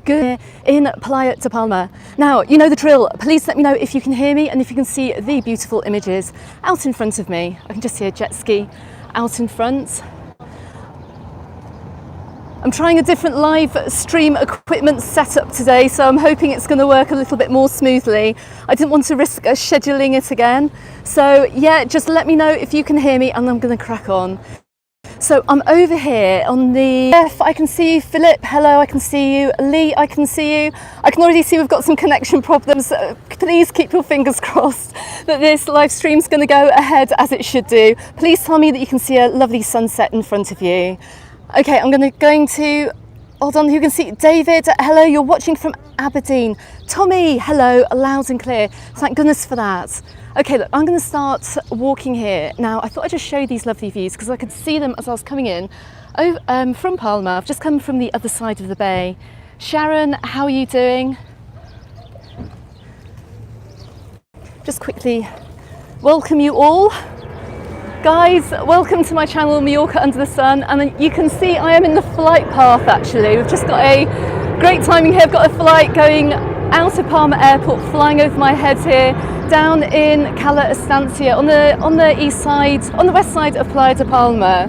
good in Playa de Palma. Now, you know the drill. Please let me know if you can hear me and if you can see the beautiful images out in front of me. I can just see a jet ski out in front. I'm trying a different live stream equipment setup today, so I'm hoping it's going to work a little bit more smoothly. I didn't want to risk scheduling it again. So yeah, just let me know if you can hear me and I'm going to crack on. So I'm over here on the left. I can see you, Philip. Hello, I can see you. Lee, I can see you. I can already see we've got some connection problems. Please keep your fingers crossed that this live stream's going to go ahead as it should do. Please tell me that you can see a lovely sunset in front of you. Okay, I'm going to, hold on, you can see David, hello, you're watching from Aberdeen. Tommy, hello, loud and clear. Thank goodness for that. Okay, look, I'm going to start walking here. Now, I thought I'd just show you these lovely views because I could see them as I was coming in from Palma. I've just come from the other side of the bay. Sharon, how are you doing? Just quickly welcome you all. Guys, welcome to my channel, Mallorca Under the Sun, and you can see I am in the flight path actually. We've just got a great timing here. I've got a flight going out of Palma Airport, flying over my head here, down in Cala Estancia on the east side, on the west side of Playa de Palma.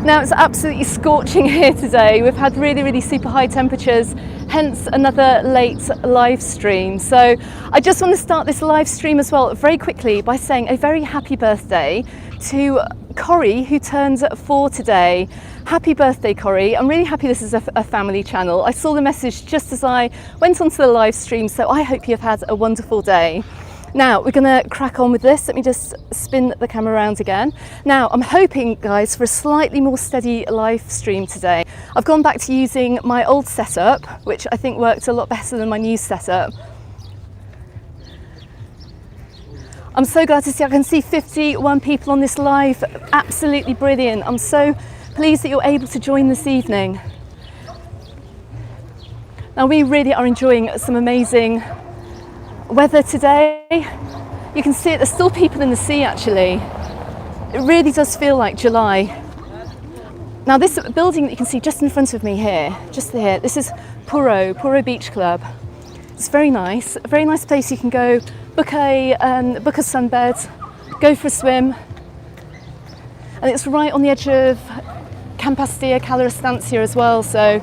Now it's absolutely scorching here today. We've had really, really super high temperatures, hence another late live stream. So I just want to start this live stream as well very quickly by saying a very happy birthday to Corrie, who turns 4 today. Happy birthday, Corrie. I'm really happy this is a family channel. I saw the message just as I went onto the live stream, so I hope you've had a wonderful day. Now we're going to crack on with this. Let me just spin the camera around again. Now I'm hoping, guys, for a slightly more steady live stream today. I've gone back to using my old setup, which I think worked a lot better than my new setup. I'm so glad to see, I can see 51 people on this live. Absolutely brilliant. I'm so pleased that you're able to join this evening. Now we really are enjoying some amazing weather today. You can see it, there's still people in the sea actually. It really does feel like July. Now this building that you can see just in front of me here, just here, this is Puro Beach Club. It's very nice, a very nice place. You can go book a sunbed, go for a swim, and it's right on the edge of Pastilla, Cala Estancia as well, so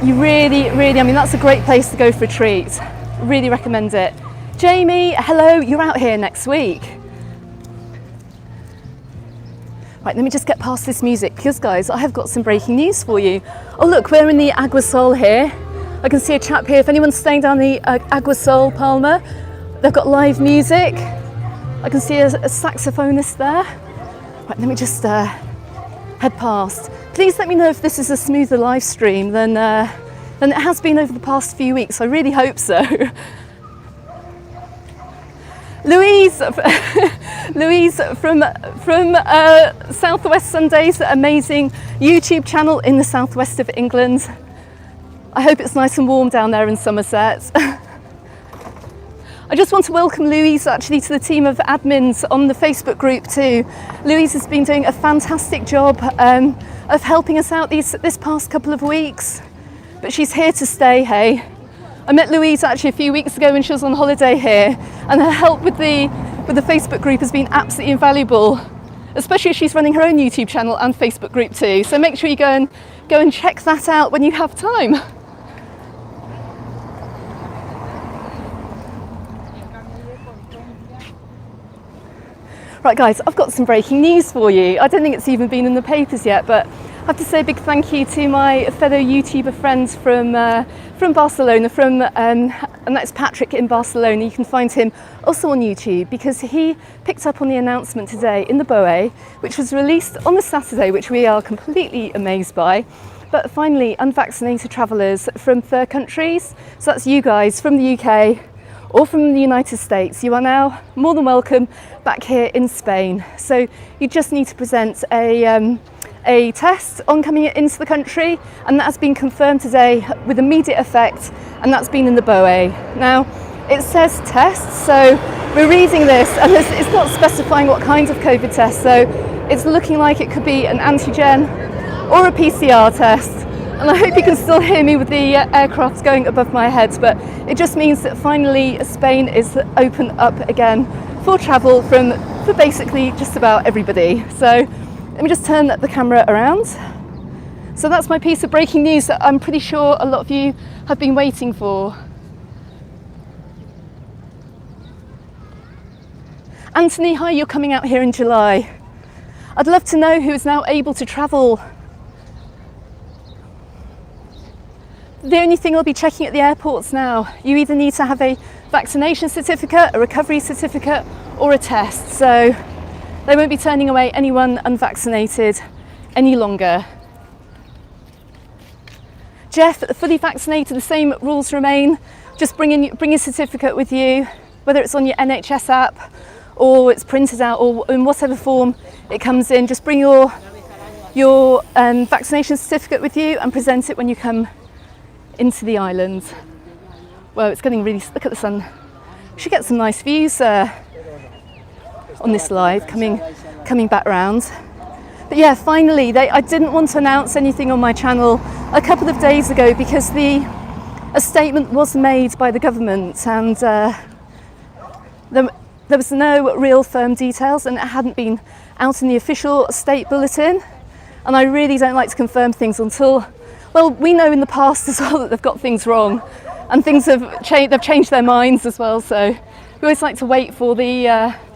you really, I mean, that's a great place to go for a treat. Really recommend it. Jamie, hello, you're out here next week. Right, let me just get past this music because, guys, I have got some breaking news for you. Oh look, we're in the Agua Sol here. I can see a chap here. If anyone's staying down the Agua Sol Palma, they've got live music. I can see a saxophonist there. Right, let me just head past. Please let me know if this is a smoother live stream than it has been over the past few weeks. I really hope so. Louise, Louise from Southwest Sundays, amazing YouTube channel in the southwest of England. I hope it's nice and warm down there in Somerset. I just want to welcome Louise actually to the team of admins on the Facebook group too. Louise has been doing a fantastic job of helping us out this past couple of weeks, but she's here to stay, hey. I met Louise actually a few weeks ago when she was on holiday here, and her help with the Facebook group has been absolutely invaluable, especially as she's running her own YouTube channel and Facebook group too. So make sure you go and check that out when you have time. Right guys, I've got some breaking news for you. I don't think it's even been in the papers yet, but I have to say a big thank you to my fellow YouTuber friends from Barcelona, and that's Patrick in Barcelona. You can find him also on YouTube because he picked up on the announcement today in the BOE, which was released on the Saturday, which we are completely amazed by. But finally, unvaccinated travellers from third countries, so that's you guys from the UK or from the United States, you are now more than welcome back here in Spain. So you just need to present a test on coming into the country, and that has been confirmed today with immediate effect, and that's been in the BOE. Now it says test, so we're reading this and it's not specifying what kind of COVID test, so it's looking like it could be an antigen or a PCR test. And I hope you can still hear me with the aircraft going above my head, but it just means that finally Spain is open up again for travel for basically just about everybody. So let me just turn the camera around. So that's my piece of breaking news that I'm pretty sure a lot of you have been waiting for. Anthony, hi, you're coming out here in July. I'd love to know who is now able to travel. The only thing I'll be checking at the airports now, you either need to have a vaccination certificate, a recovery certificate, or a test. So they won't be turning away anyone unvaccinated any longer. Jeff, fully vaccinated, the same rules remain. Just bring your certificate with you, whether it's on your NHS app or it's printed out or in whatever form it comes in. Just bring your vaccination certificate with you and present it when you come into the island. Well, it's getting really, look at the sun. We should get some nice views on this live coming back round. But yeah, finally, I didn't want to announce anything on my channel a couple of days ago because a statement was made by the government, and there was no real firm details, and it hadn't been out in the official state bulletin. And I really don't like to confirm things until, well, we know in the past as well that they've got things wrong, and things they've changed their minds as well. So we always like to wait for the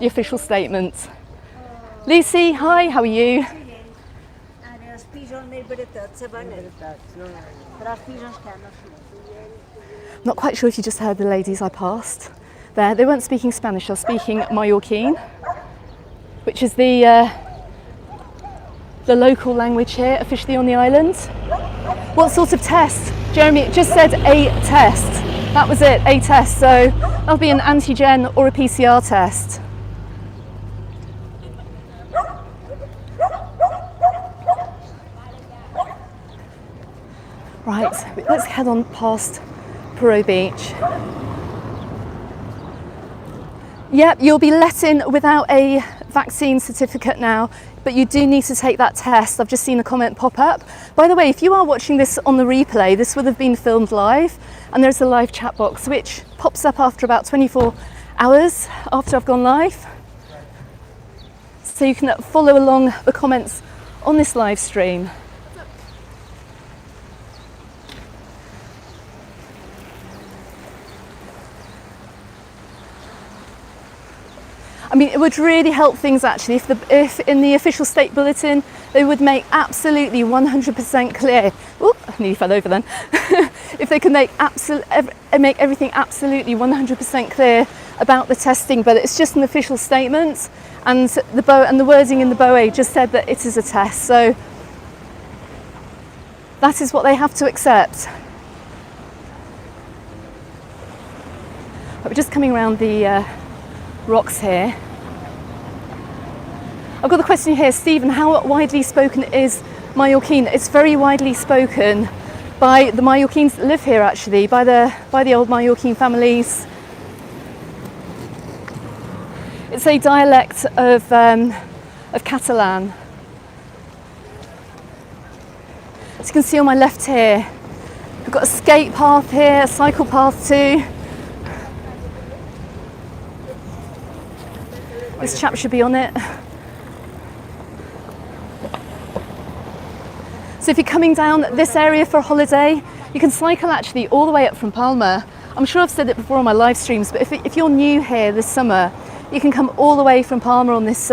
official statement. Lucy, hi, how are you? I'm not quite sure if you just heard the ladies I passed there. They weren't speaking Spanish, they were speaking Mallorquin, which is the local language here, officially on the island. What sort of test? Jeremy, it just said a test. That was it, a test. So that'll be an antigen or a PCR test. Right, let's head on past Puro Beach. Yep, you'll be let in without a vaccine certificate now, but you do need to take that test. I've just seen a comment pop up. By the way, if you are watching this on the replay, this would have been filmed live, and there's a live chat box which pops up after about 24 hours after I've gone live. So you can follow along the comments on this live stream. I mean, it would really help things actually if in the official state bulletin they would make absolutely 100% clear. Oop, I nearly fell over then. If they could make everything absolutely 100% clear about the testing, but it's just an official statement, and the wording in the BOE just said that it is a test. So that is what they have to accept. But we're just coming around the rocks here. I've got a question here, Stephen, how widely spoken is Mallorquin? It's very widely spoken by the Mallorquins that live here actually, by the old Mallorquin families. It's a dialect of Catalan. As you can see on my left here, we've got a skate path here, a cycle path too. This chap should be on it. So if you're coming down this area for a holiday, you can cycle actually all the way up from Palma. I'm sure I've said it before on my live streams, but if you're new here this summer, you can come all the way from Palma on this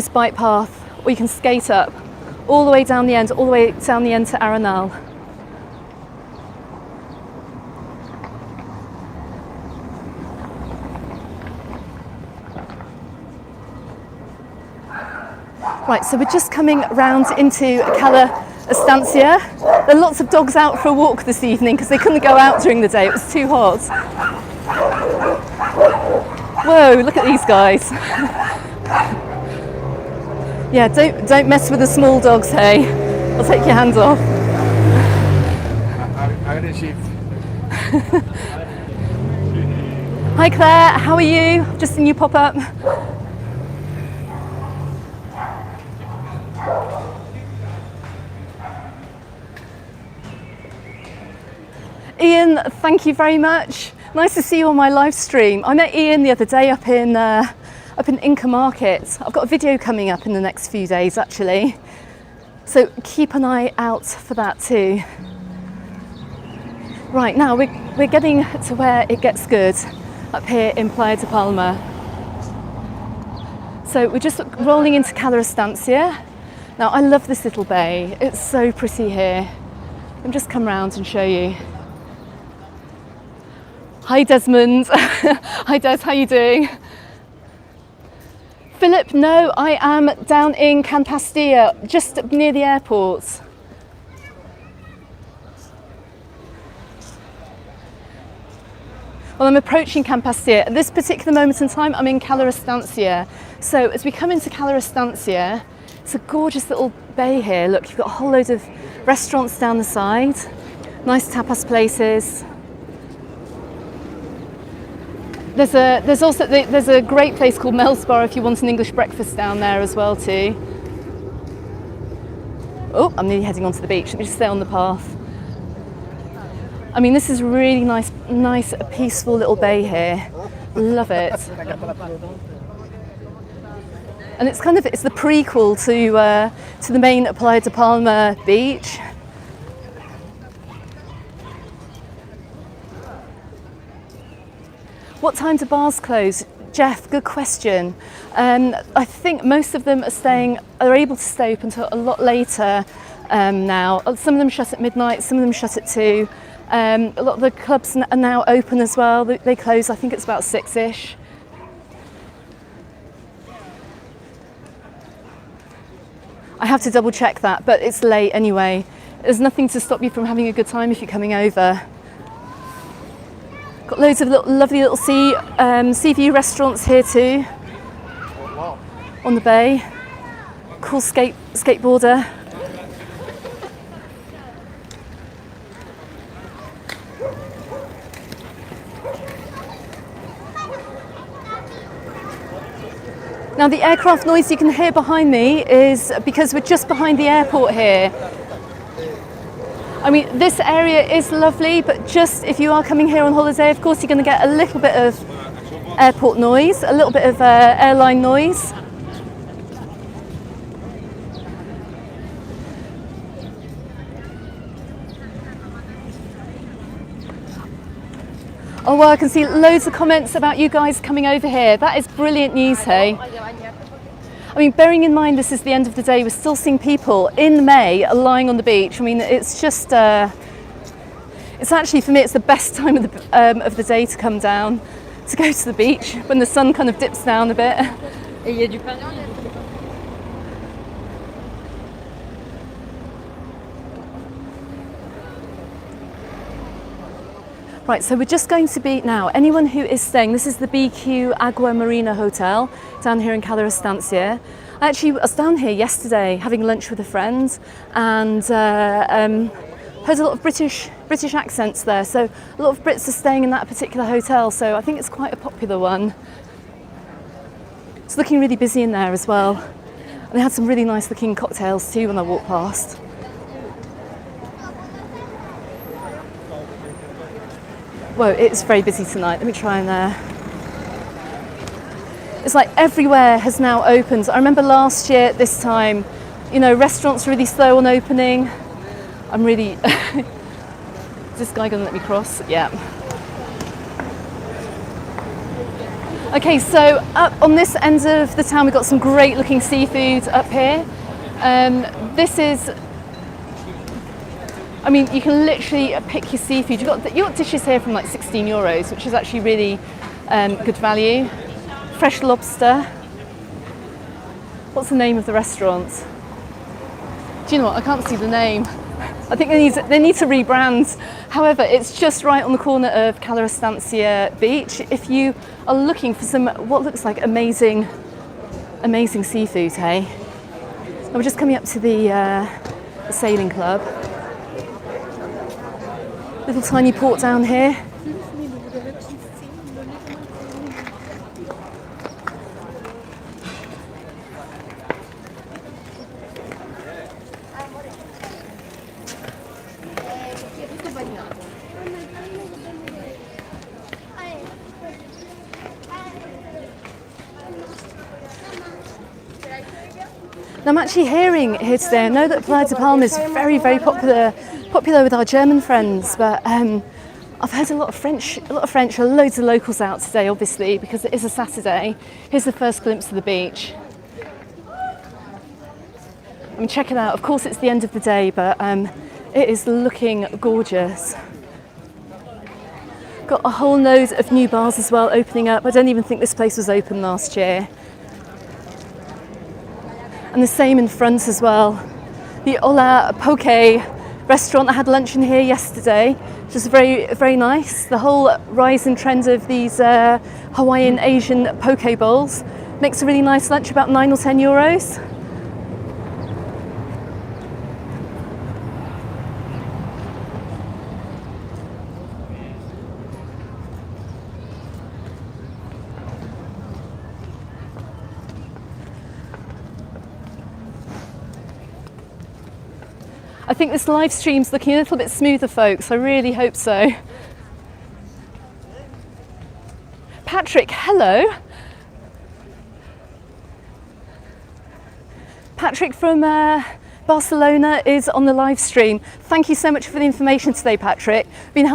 bike path, or you can skate up all the way down the end to Arenal. Right, so we're just coming round into Cala Estancia. There are lots of dogs out for a walk this evening because they couldn't go out during the day, it was too hot. Whoa, look at these guys. Yeah, don't mess with the small dogs, hey. I'll take your hands off. Aggressive. Hi Claire, how are you? Just seen you pop up. Ian, thank you very much. Nice to see you on my live stream. I met Ian the other day up in Inca Market. I've got a video coming up in the next few days actually. So keep an eye out for that too. Right, now we're getting to where it gets good, up here in Playa de Palma. So we're just rolling into Cala Estancia. Now I love this little bay, it's so pretty here. Let me just come round and show you. Hi Desmond, hi Des, how you doing? Philip, no, I am down in Pastilla, just near the airport. Well, I'm approaching Pastilla. At this particular moment in time, I'm in Cala Estancia. So as we come into Cala Estancia, it's a gorgeous little bay here. Look, you've got a whole load of restaurants down the side, nice tapas places. There's a great place called Mel's Bar if you want an English breakfast down there as well too. Oh, I'm nearly heading onto the beach. Let me just stay on the path. I mean, this is really nice, peaceful little bay here. Love it. And it's the prequel to the main Playa de Palma beach. What time do bars close? Jeff, good question. I think most of them are able to stay open until a lot later now. Some of them shut at midnight, some of them shut at 2. A lot of the clubs are now open as well. They close, I think it's about 6-ish. I have to double check that, but it's late anyway. There's nothing to stop you from having a good time if you're coming over. Got loads of lovely little sea view restaurants here too, on the bay. Cool skateboarder. Now the aircraft noise you can hear behind me is because we're just behind the airport here. I mean, this area is lovely, but just if you are coming here on holiday, of course, you're going to get a little bit of airport noise, a little bit of airline noise. Oh, well, I can see loads of comments about you guys coming over here. That is brilliant news, hey? I mean, bearing in mind this is the end of the day, we're still seeing people in May lying on the beach. I mean, it's just, it's actually, for me, it's the best time of the day to come down, to go to the beach, when the sun kind of dips down a bit. Right, so we're just going to be now, anyone who is staying, this is the BQ Agua Marina Hotel down here in Cala Estancia. I was down here yesterday having lunch with a friend and heard a lot of British accents there. So a lot of Brits are staying in that particular hotel, so I think it's quite a popular one. It's looking really busy in there as well. And they had some really nice looking cocktails too when I walked past. Whoa, it's very busy tonight. Let me try and it's like everywhere has now opened. I remember last year at this time, you know, restaurants were really slow on opening. I'm really... Is this guy going to let me cross? Yeah. Okay, so up on this end of the town, we've got some great looking seafood up here. This is... I mean, you can literally pick your seafood. You've got dishes here from like €16, which is actually really good value. Fresh lobster. What's the name of the restaurant? Do you know what? I can't see the name. I think they need to rebrand. However, it's just right on the corner of Cala Estancia Beach. If you are looking for some what looks like amazing seafood, hey? And we're just coming up to the sailing club. Little tiny port down here. Now I'm actually hearing here today, I know that Playa de Palma is very, very popular with our German friends, but I've heard a lot of French, loads of locals out today, obviously, because it is a Saturday. Here's the first glimpse of the beach. I mean, check it out. Of course, it's the end of the day, but it is looking gorgeous. Got a whole load of new bars as well opening up. I don't even think this place was open last year. And the same in front as well. The Hola Poke restaurant, I had lunch in here yesterday, which is very, very nice. The whole rise and trend of these Hawaiian Asian poke bowls makes a really nice lunch, about €9 or €10. I think this live stream's looking a little bit smoother, folks. I really hope so. Patrick, hello. Patrick from Barcelona is on the live stream. Thank you so much for the information today, Patrick. We've been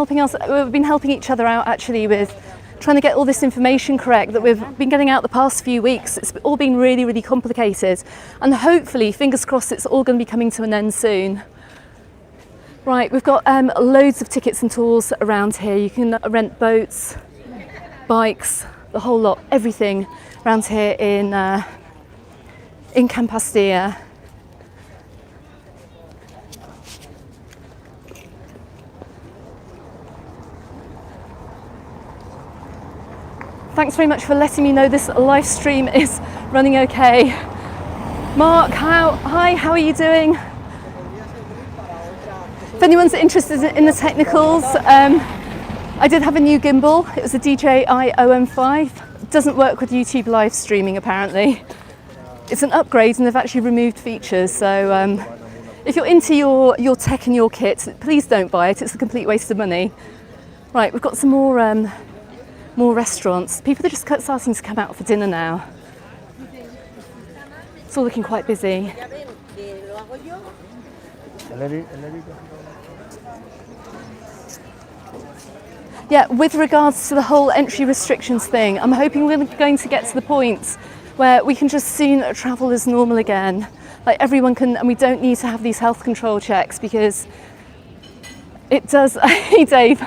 helping each other out actually with trying to get all this information correct that we've been getting out the past few weeks. It's all been really, really complicated. And hopefully, fingers crossed, it's all going to be coming to an end soon. Right, we've got loads of tickets and tours around here. You can rent boats, bikes, the whole lot, everything around here in Pastilla. Thanks very much for letting me know this live stream is running okay. Mark, hi, how are you doing? If anyone's interested in the technicals, I did have a new gimbal. It was a DJI OM5. It doesn't work with YouTube live streaming apparently. It's an upgrade and they've actually removed features. So if you're into your tech and your kit, please don't buy it. It's a complete waste of money. Right, we've got some more restaurants. People are just starting to come out for dinner now. It's all looking quite busy. Yeah, with regards to the whole entry restrictions thing, I'm hoping we're going to get to the point where we can just soon travel as normal again. Like everyone can, and we don't need to have these health control checks because it does. Hey Dave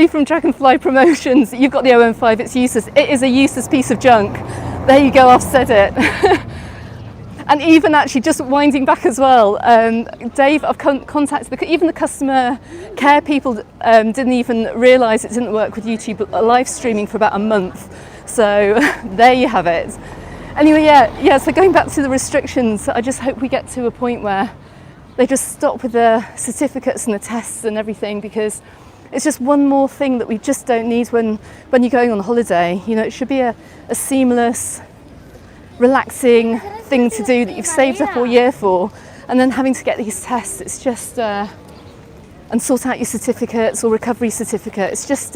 from Dragonfly Promotions, you've got the OM5, it's useless. It is a useless piece of junk. There you go, I've said it. And even actually just winding back as well, Dave, I've contacted even the customer care people didn't even realise it didn't work with YouTube live streaming for about a month. So there you have it. Anyway, yeah. So going back to the restrictions, I just hope we get to a point where they just stop with the certificates and the tests and everything, because it's just one more thing that we just don't need when you're going on holiday. You know, it should be a seamless, relaxing thing to do that you've saved up all year for, and then having to get these tests, it's just and sort out your certificates or recovery certificate. It's just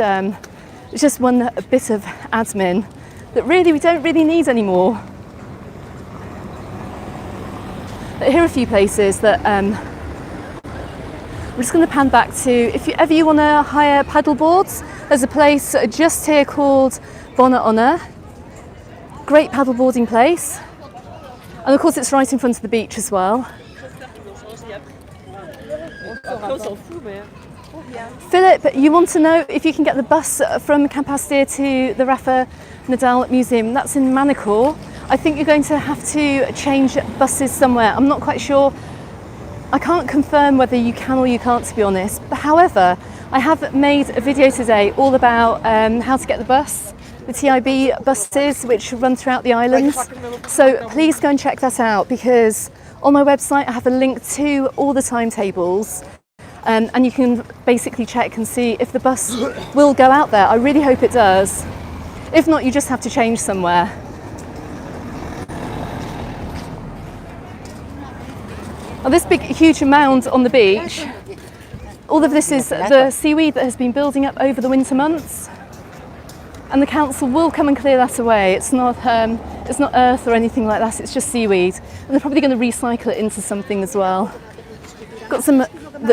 one bit of admin that really we don't really need anymore. But here are a few places that we're just going to pan back to. If ever you want to hire paddle boards, there's a place just here called Bona Ona. Great paddleboarding place, and of course it's right in front of the beach as well. Philip, you want to know if you can get the bus from Camp Pastilla to the Rafa Nadal Museum? That's in Manacor. I think you're going to have to change buses somewhere. I'm not quite sure. I can't confirm whether you can or you can't, to be honest. But however, I have made a video today all about how to get the bus. The TIB buses which run throughout the islands. So please go and check that out, because on my website I have a link to all the timetables, and you can basically check and see if the bus will go out there. I really hope it does. If not, you just have to change somewhere. Now, this big huge mound on the beach, all of this is the seaweed that has been building up over the winter months. And the council will come and clear that away. It's not It's not earth or anything like that, it's just seaweed. And they're probably going to recycle it into something as well. Got some,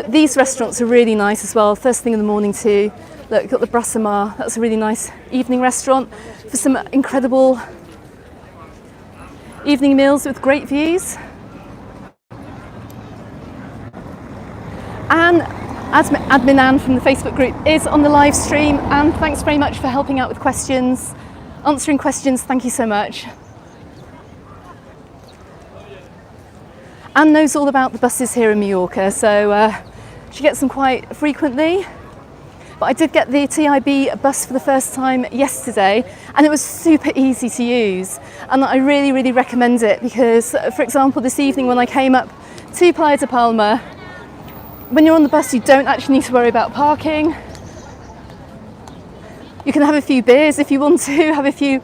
these restaurants are really nice as well, first thing in the morning too. Look, you've got the Brassamar, that's a really nice evening restaurant for some incredible evening meals with great views. And Admin Anne from the Facebook group is on the live stream. And thanks very much for helping out with questions, answering questions, thank you so much. Anne knows all about the buses here in Mallorca, so she gets them quite frequently. But I did get the TIB bus for the first time yesterday, and it was super easy to use. And I really, really recommend it because, for example, this evening when I came up to Playa de Palma, when you're on the bus, you don't actually need to worry about parking. You can have a few beers if you want to, have a few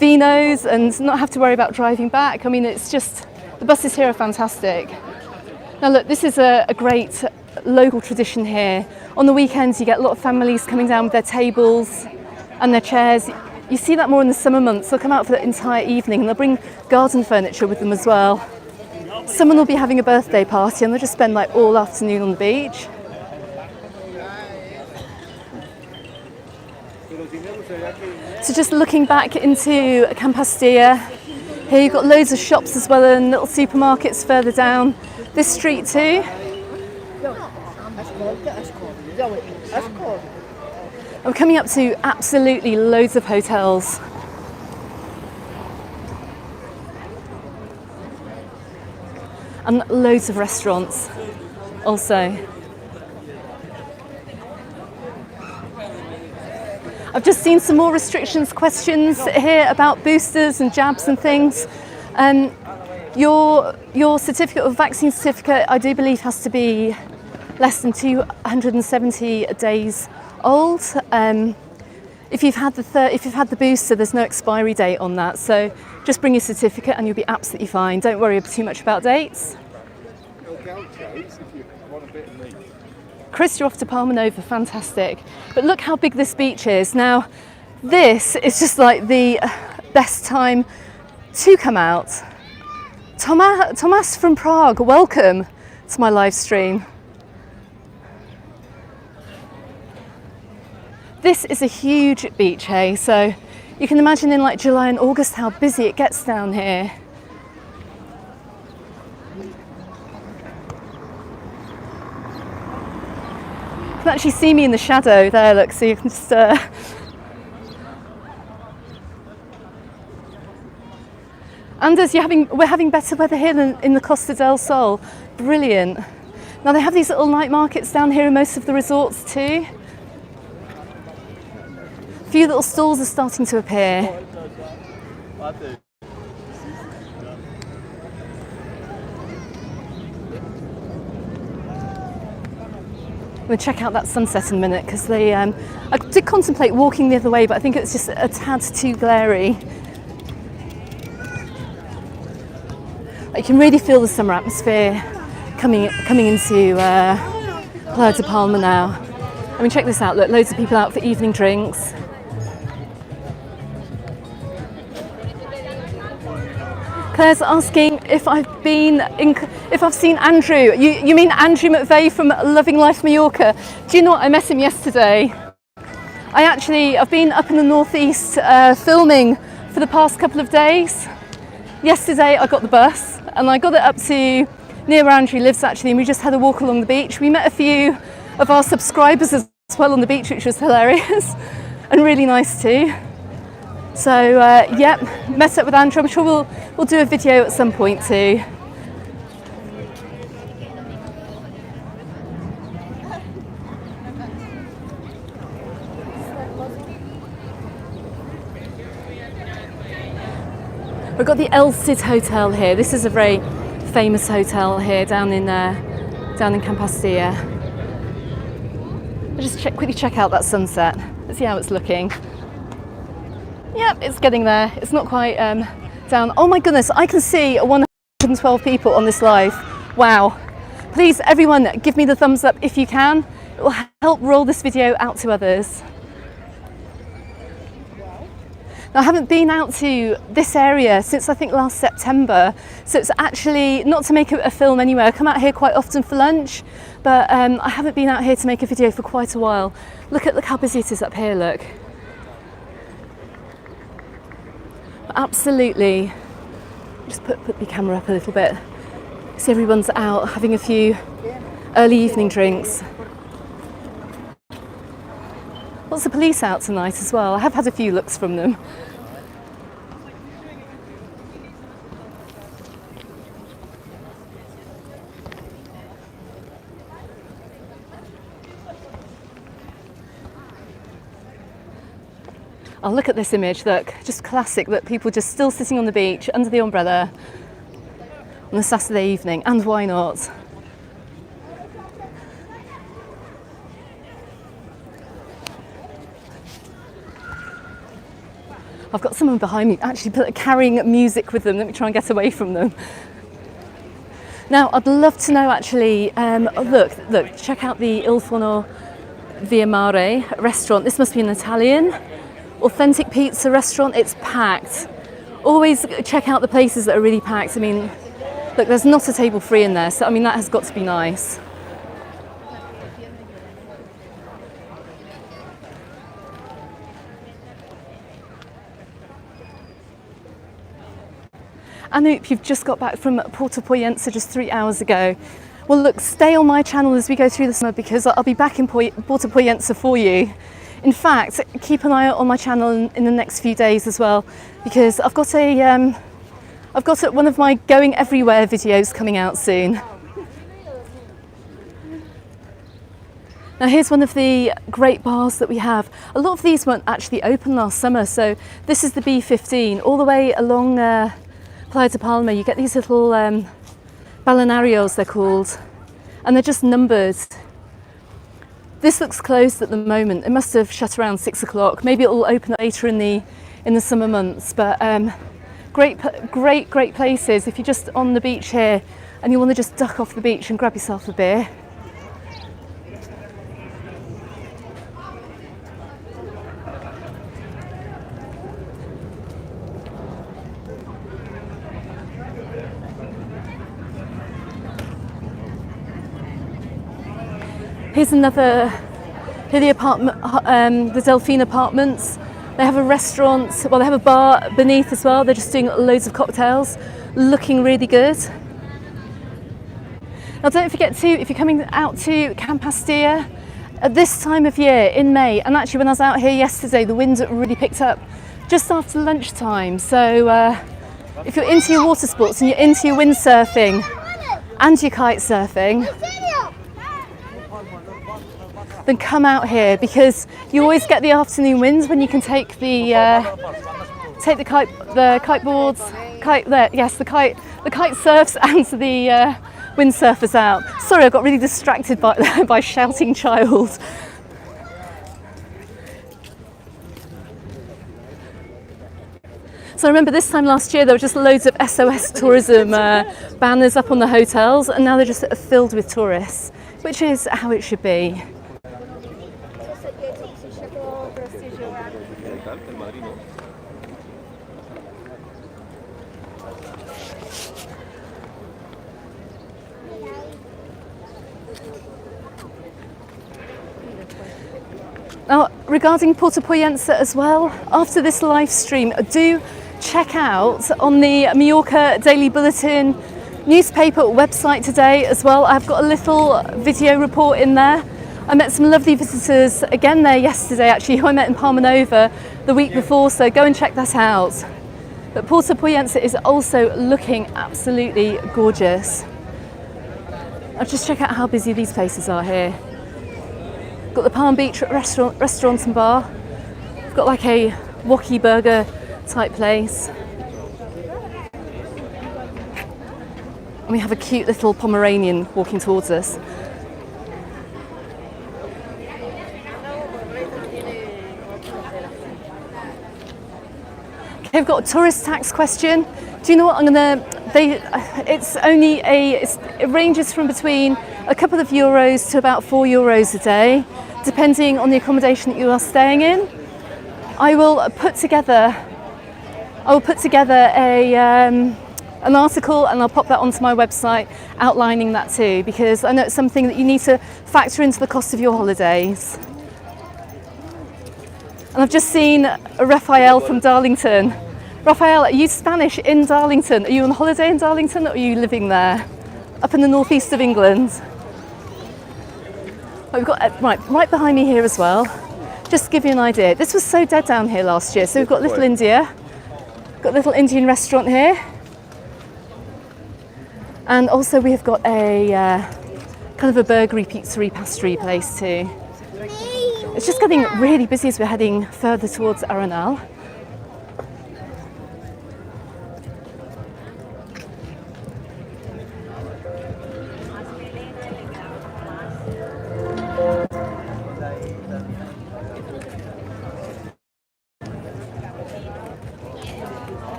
vinos and not have to worry about driving back. I mean, it's just, the buses here are fantastic. Now look, this is a great local tradition here. On the weekends, you get a lot of families coming down with their tables and their chairs. You see that more in the summer months. They'll come out for the entire evening and they'll bring garden furniture with them as well. Someone will be having a birthday party and they'll just spend like all afternoon on the beach. So just looking back into Pastilla, here you've got loads of shops as well and little supermarkets further down this street too. I'm coming up to absolutely loads of hotels. And loads of restaurants also. I've just seen some more restrictions questions here about boosters and jabs and things. Your certificate or vaccine certificate, I do believe, has to be less than 270 days old. If you've had the booster, there's no expiry date on that. So just bring your certificate and you'll be absolutely fine. Don't worry too much about dates. Chris, you're off to Palma Nova, fantastic. But look how big this beach is. Now, this is just like the best time to come out. Tomas from Prague, welcome to my live stream. This is a huge beach, hey? So you can imagine in like July and August how busy it gets down here. You can actually see me in the shadow there, look, so you can just... Anders, we're having better weather here than in the Costa del Sol. Brilliant. Now they have these little night markets down here in most of the resorts too. A few little stalls are starting to appear. I'm going to check out that sunset in a minute because I did contemplate walking the other way, but I think it's just a tad too glary. You can really feel the summer atmosphere coming into Playa de Palma now. I mean, check this out, look, loads of people out for evening drinks. Claire's asking if I've seen Andrew. You mean Andrew McVeigh from Loving Life Mallorca? Do you know what? I met him yesterday. I've been up in the northeast filming for the past couple of days. Yesterday I got the bus and I got it up to near where Andrew lives actually, and we just had a walk along the beach. We met a few of our subscribers as well on the beach, which was hilarious and really nice too. So yep, met up with Andrew. I'm sure we'll do a video at some point too. We've got the El Cid Hotel here. This is a very famous hotel here down in Pastilla. I'll just quickly check out that sunset. Let's see how it's looking. Yep, it's getting there. It's not quite down. Oh my goodness, I can see 112 people on this live. Wow. Please, everyone, give me the thumbs up if you can. It will help roll this video out to others. Now I haven't been out to this area since I think last September, so it's actually not to make a film anyway. I come out here quite often for lunch, but I haven't been out here to make a video for quite a while. Look how busy it is up here, look. Absolutely. Just put the camera up a little bit. See, everyone's out having a few early evening drinks. Lots of police out tonight as well. I have had a few looks from them. Oh, look at this image, look, just classic, that people just still sitting on the beach under the umbrella on a Saturday evening, and why not? I've got someone behind me actually carrying music with them. Let me try and get away from them. Now, I'd love to know actually, look, check out the Il Forno Via Mare restaurant. This must be an Italian authentic pizza restaurant. It's packed. Always check out the places that are really packed. I mean, look, there's not a table free in there, so I mean, that has got to be nice. Anoop, you've just got back from Porto Poyensa just 3 hours ago. Well, look, stay on my channel as we go through the summer, because I'll be back in Porto Poyensa for you. In fact, keep an eye out on my channel in the next few days as well, because I've got one of my going everywhere videos coming out soon. Now, here's one of the great bars that we have. A lot of these weren't actually open last summer, so this is the B15 all the way along Playa de Palma. You get these little balnearios, they're called, and they're just numbered. This looks closed at the moment. It must have shut around 6 o'clock. Maybe it'll open later in the summer months. But great places if you're just on the beach here and you want to just duck off the beach and grab yourself a beer. Here's another, here the apartment, the Delphine Apartments. They have a restaurant, well, they have a bar beneath as well. They're just doing loads of cocktails, looking really good. Now, don't forget to, if you're coming out to Camp Pastilla at this time of year in May, and actually when I was out here yesterday, the wind really picked up just after lunchtime. So if you're into your water sports and you're into your windsurfing and your kite surfing, then come out here, because you always get the afternoon winds when you can take the kite surfs and the windsurfers out. Sorry, I got really distracted by shouting child. So I remember this time last year there were just loads of SOS tourism banners up on the hotels, and now they're just filled with tourists, which is how it should be. Now, regarding Porto Poyensa as well, after this live stream, do check out on the Mallorca Daily Bulletin newspaper website today as well. I've got a little video report in there. I met some lovely visitors again there yesterday, actually, who I met in Palma Nova the week before, so go and check that out. But Porto Poyensa is also looking absolutely gorgeous. I'll just check out how busy these places are here. Got the Palm Beach restaurant and bar. We've got like a wok burger type place. And we have a cute little Pomeranian walking towards us. Okay, we've got a tourist tax question. Do you know what it ranges from between a couple of euros to about €4 a day, depending on the accommodation that you are staying in. I will put together I will put together an article and I'll pop that onto my website outlining that too, because I know it's something that you need to factor into the cost of your holidays. And I've just seen Raphael from Darlington. Raphael, are you Spanish in Darlington? Are you on holiday in Darlington or are you living there? Up in the northeast of England? We've got right behind me here as well. Just to give you an idea, this was so dead down here last year. So we've got Little India, got a little Indian restaurant here. And also we have got a kind of a burgery, pizzeria, pastry place too. It's just getting really busy as we're heading further towards Arenal.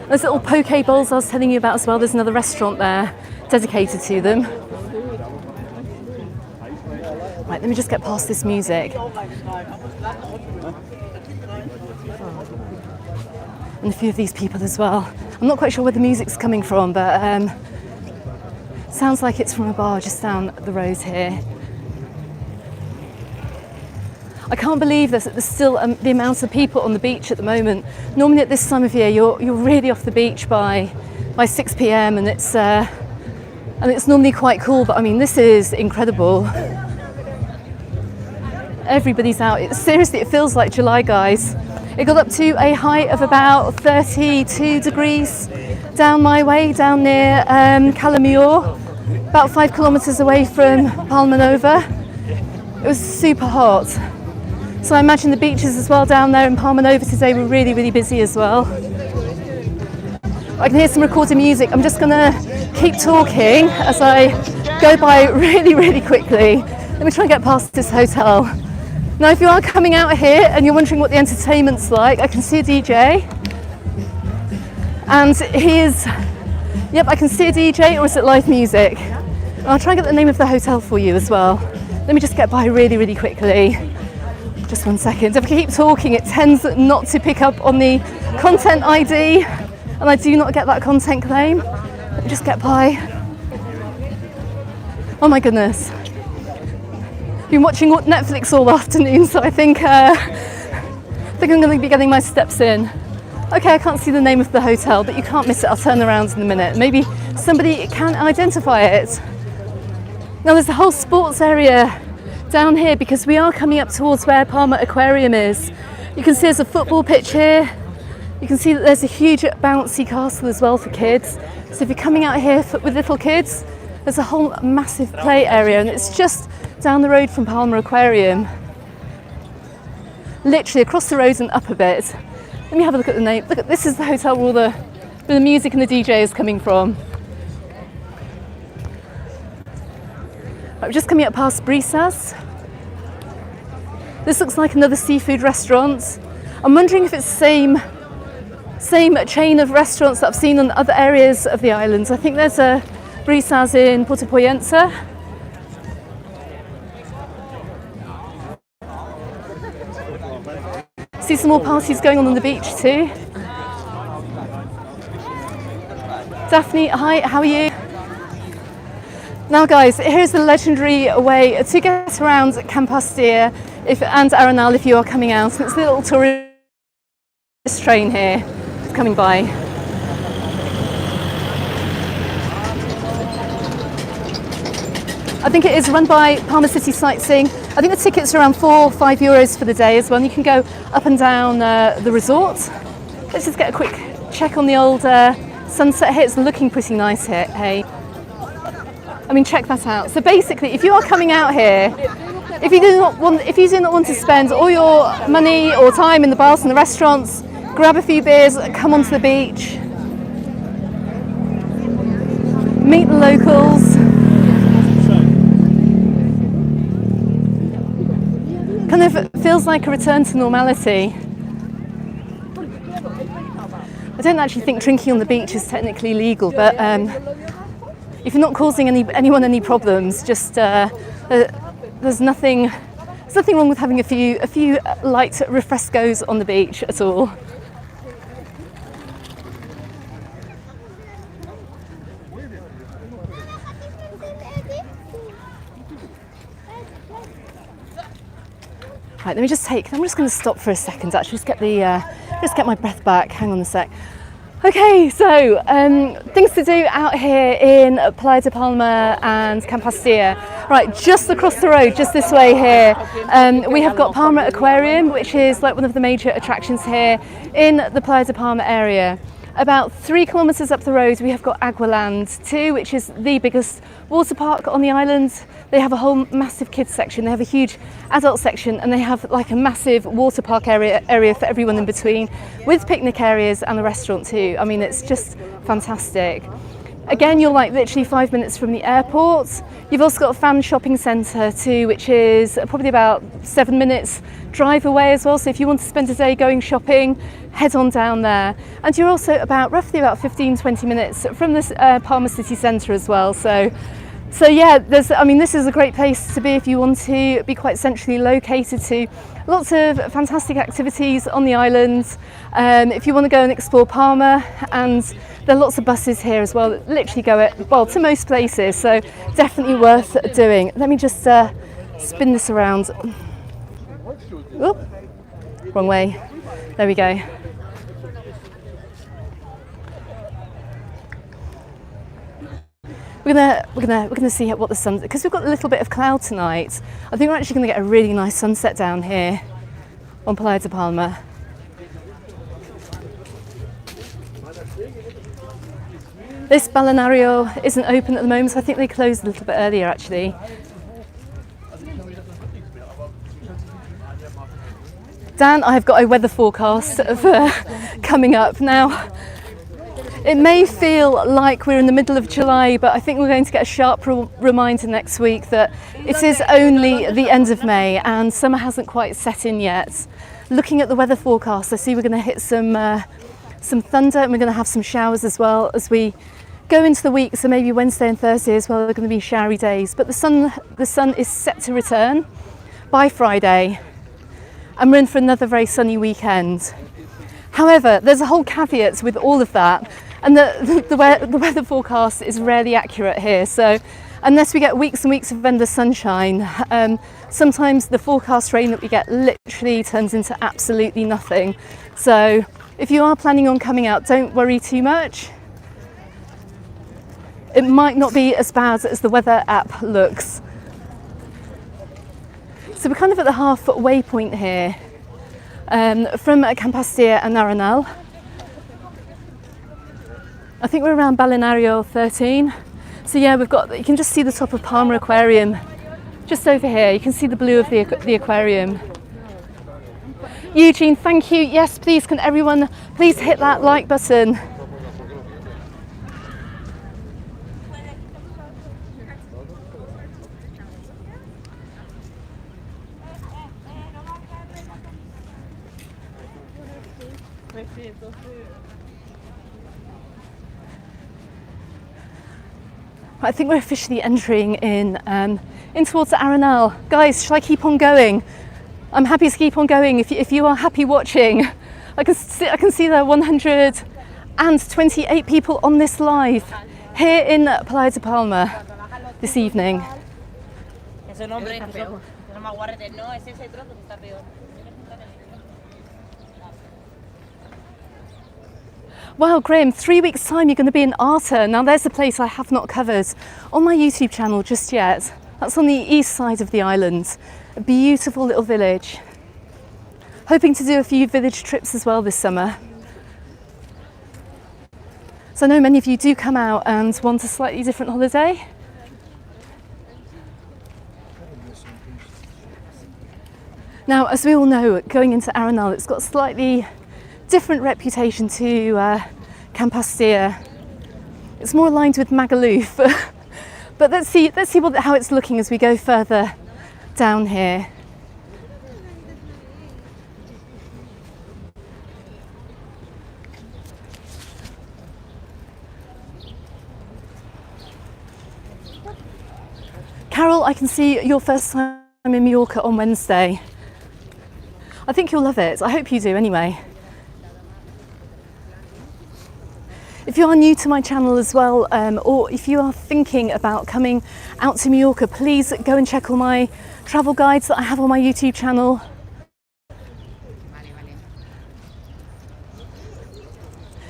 Those little poke bowls I was telling you about as well, there's another restaurant there dedicated to them. Right, let me just get past this music. And a few of these people as well. I'm not quite sure where the music's coming from, but sounds like it's from a bar just down the road here. I can't believe there's still the amount of people on the beach at the moment. Normally at this time of year, you're really off the beach by 6 p.m. and it's normally quite cool. But I mean, this is incredible. Everybody's out. Seriously, it feels like July, guys. It got up to a height of about 32 degrees down my way, down near Cala, about 5 kilometres away from Palma Nova. It was super hot. So I imagine the beaches as well down there in Palma Nova today were really, really busy as well. I can hear some recorded music. I'm just going to keep talking as I go by really, really quickly. Let me try and get past this hotel. Now, if you are coming out here and you're wondering what the entertainment's like, I can see a DJ. And yep, I can see a DJ, or is it live music? And I'll try and get the name of the hotel for you as well. Let me just get by really, really quickly. Just 1 second. If I keep talking, it tends not to pick up on the content ID, and I do not get that content claim. Let me just get by. Oh my goodness. Been watching Netflix all afternoon, so I think I'm going to be getting my steps in. Okay, I can't see the name of the hotel, but you can't miss it. I'll turn around in a minute. Maybe somebody can identify it. Now there's a whole sports area down here because we are coming up towards where Palma Aquarium is. You can see there's a football pitch here. You can see that there's a huge bouncy castle as well for kids. So if you're coming out here with little kids, there's a whole massive play area, and it's just down the road from Palma Aquarium. Literally across the road and up a bit. Let me have a look at the name. Look, this is the hotel where all the music and the DJ is coming from. I'm just coming up past Brisas. This looks like another seafood restaurant. I'm wondering if it's the same chain of restaurants that I've seen in other areas of the islands. I think there's a Brisas in Puerto Poyensa. See some more parties going on the beach too. Daphne, hi, how are you? Now guys, here's the legendary way to get around Pastilla and Arenal if you are coming out. It's a little tourist train here coming by. I think it is run by Palma City Sightseeing. I think the tickets are around €4 or €5 for the day as well. And you can go up and down the resort. Let's just get a quick check on the old sunset here. It's looking pretty nice here, hey. I mean, check that out. So basically, if you are coming out here, if you do not want to spend all your money or time in the bars and the restaurants, grab a few beers, come onto the beach, meet the locals. Kind of feels like a return to normality. I don't actually think drinking on the beach is technically legal, but if you're not causing anyone any problems, just there's nothing There's nothing wrong with having a few light refrescos on the beach at all. Right, I'm just going to stop for a second, actually, just get my breath back. Hang on a sec. Okay, so things to do out here in Playa de Palma and Pastilla. Right, just across the road, just this way here, we have got Palma Aquarium, which is like one of the major attractions here in the Playa de Palma area. About 3 kilometres up the road, we have got Agualand 2, which is the biggest water park on the island. They have a whole massive kids section, they have a huge adult section, and they have like a massive water park area for everyone in between, with picnic areas and a restaurant too. I mean, it's just fantastic. Again, you're like literally 5 minutes from the airport. You've also got a fan shopping centre too, which is probably about 7 minutes drive away as well. So if you want to spend a day going shopping, head on down there. And you're also roughly about 15-20 minutes from the Palma city centre as well. So yeah, this is a great place to be if you want to be quite centrally located to. Lots of fantastic activities on the island. If you want to go and explore Palma, and there are lots of buses here as well that literally go to most places, so definitely worth doing. Let me just spin this around. Oop, wrong way. There we go. We're gonna see what the sun, because we've got a little bit of cloud tonight. I think we're actually gonna get a really nice sunset down here on Playa de Palma. This balneario isn't open at the moment, so I think they closed a little bit earlier actually. Dan, I've got a weather forecast coming up now. It may feel like we're in the middle of July, but I think we're going to get a sharp reminder next week that it is only the end of May and summer hasn't quite set in yet. Looking at the weather forecast, I see we're going to hit some thunder, and we're going to have some showers as well as we go into the week. So maybe Wednesday and Thursday as well are going to be showery days. But the sun is set to return by Friday, and we're in for another very sunny weekend. However, there's a whole caveat with all of that, and the weather forecast is rarely accurate here. So unless we get weeks and weeks of endless sunshine, sometimes the forecast rain that we get literally turns into absolutely nothing. So if you are planning on coming out, don't worry too much. It might not be as bad as the weather app looks. So we're kind of at the halfway point here. From Pastilla and Arenal. I think we're around Balneario 13. So yeah, you can just see the top of Palma Aquarium just over here. You can see the blue of the aquarium. Eugene, thank you. Yes, please, can everyone please hit that like button. I think we're officially entering in towards Arenal. Guys, shall I keep on going? I'm happy to keep on going if you are happy watching. I can see there are 128 people on this live here in Playa de Palma this evening. Wow, Graham, 3 weeks' time you're going to be in Arta. Now there's a place I have not covered on my YouTube channel just yet. That's on the east side of the island. A beautiful little village. Hoping to do a few village trips as well this summer. So I know many of you do come out and want a slightly different holiday. Now, as we all know, going into Arenal, it's got a slightly different reputation to Pastilla. It's more aligned with Magaluf, but let's see how it's looking as we go further down here. Carol, I can see your first time in Mallorca on Wednesday. I think you'll love it. I hope you do anyway. If you are new to my channel as well, or if you are thinking about coming out to Mallorca, please go and check all my travel guides that I have on my YouTube channel.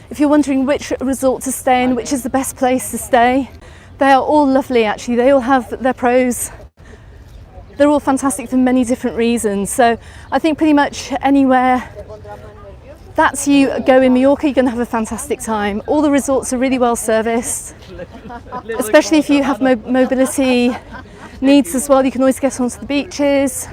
If you're wondering which resort to stay in, which is the best place to stay, they are all lovely actually. They all have their pros. They're all fantastic for many different reasons. So I think pretty much anywhere that's you go in Mallorca, you're going to have a fantastic time. All the resorts are really well serviced, especially if you have mobility needs as well. You can always get onto the beaches.